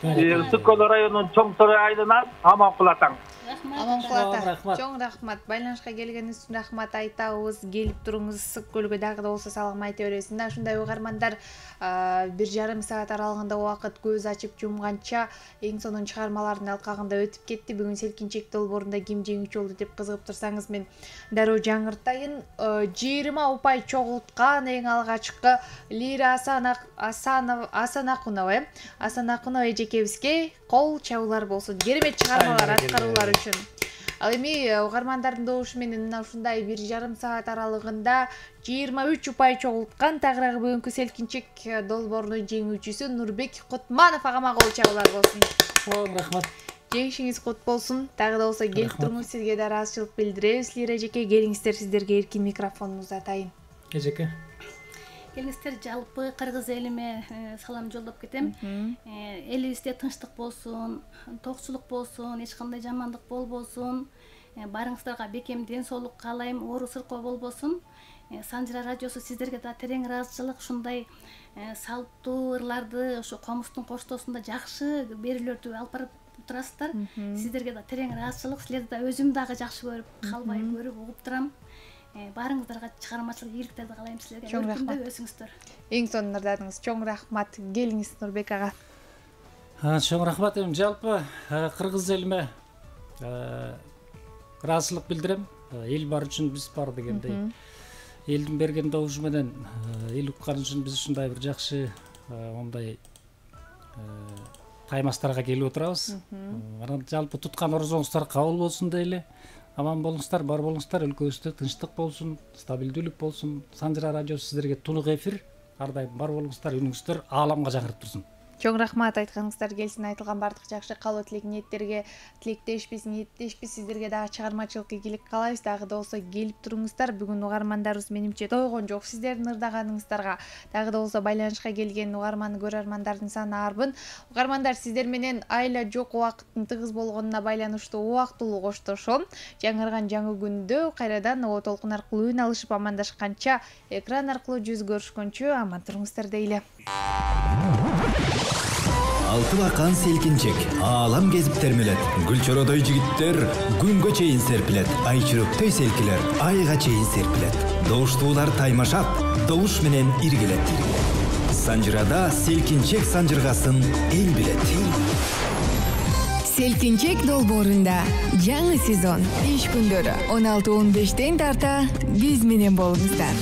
Сүккөл районунун Чоң Сорой айылынан Аманкул атаң. Чоң рахмат. Байланышка келгениңиз үчүн рахмат айтабыз. Келип туруңуз, Сүккөлгө дагы да болсо салам айта бересиң. Ушундай угармандар 1,5 саат аралыгында убакыт көз ачып жумганча эң сонун чыгармалардын алкагында өтүп кетти. Бүгүн селкинчек долбоорунда ким жеңүүчү болду деп кызыгып турсаңыз, мен дароо жаңыртайын. 20 упай чогулткан эң алгачкы Лира Асанакунова эжекебизге кол чабуулар болсун. Керемет чыгармалар аткаруулар үчүн. Ал эми угармандардын добушу менен мына ушундай 1,5 саат аралыгында 23 упай чогулткан тагыраагы бүгүнкү селкинчек долбоорунун жеңүүчүсү Нурбек Кутманов агама кол чабуулар болсун. Чоң рахмат. Жеңишиңиз кут болсун. Дагы да болсо келип туруңуз, сизге да ыраазычылык билдиребиз. Лира эжеке, келиңиздер, сиздерге эркин микрофонуңузду атайын. Эжеке. Келиңиздер, жалпы кыргыз элиме салам жолдоп кетем. Элибизде тынчтык болсун, токчулук болсун, эч кандай жамандык болбосун. Барыңыздарга бекем ден соолук каалайм, оору сыркоо болбосун. Санжыра радиосу сиздерге да терең ыраазычылык, ушундай салттуу ырларды ошо комустун коштоосунда жакшы берүүлөрдү алып барып турасыздар. Сиздерге да терең ыраазычылык, силерди да өзүм дагы жакшы көрүп, калбай көрүп, угуп турам. Барыңыздарга чыгармачылык ийгиликтерди каалайм силерге. Чоң рахмат. Өсүңүздөр. Эң сонун ырдадыңыз. Чоң рахмат. Келиңиз Нурбек ага. Чоң рахмат. Жалпы кыргыз элиме ыраазычылык билдирем. Эл бар үчүн биз бар дегендей. Элдин берген добушу менен эл уккан үчүн биз ушундай бир жакшы ондай таймастарга келип отурабыз. Анан жалпы туткан орозоңуздар кабыл болсун дейли. Аман болуңуздар, бар болуңуздар, өлкөбүздө тынчтык болсун, стабилдүүлүк болсун. Санжыра радиосу сиздерге тунук эфир. Ар дайым бар болуңуздар, үнүңүздөр ааламга жаңырып турсун. Чоң рахмат, айтканыңыздар келсин. Айтылган бардык жакшы каалоо тилек ниеттерге тилектешпиз, ниеттешпиз. Сиздерге дагы чыгармачылык ийгилик каалайбыз. Дагы да болсо келип туруңуздар. Бүгүн угармандарыбыз менимче тойгон жок сиздердин ырдаганыңыздарга. Дагы да болсо байланышка келген угарман көрөрмандардын саны арбын. Угармандар, сиздер менен айла жок убакыттын тыгыз болгонуна байланыштуу убактылуу коштошом. Жаңырган жаңы күндө кайрадан о толкун аркылуу үн алышып амандашканча, экран аркылуу жүз көрүшкөнчө аман туруңуздар дейли. Алтыбакан селкинчек, аалам кезип термелет. Гүлчородой жигиттер күнгө чейин серпилет. Айчырөктөй селкилер айга чейин серпилет. Добуштуулар таймашат, добуш менен иргилет. Санжырада селкинчек санжыргасын эл билет. Селкинчек долбоорунда жаңы сезон иш күндөрү 16-15 тарта биз менен болуңуздар.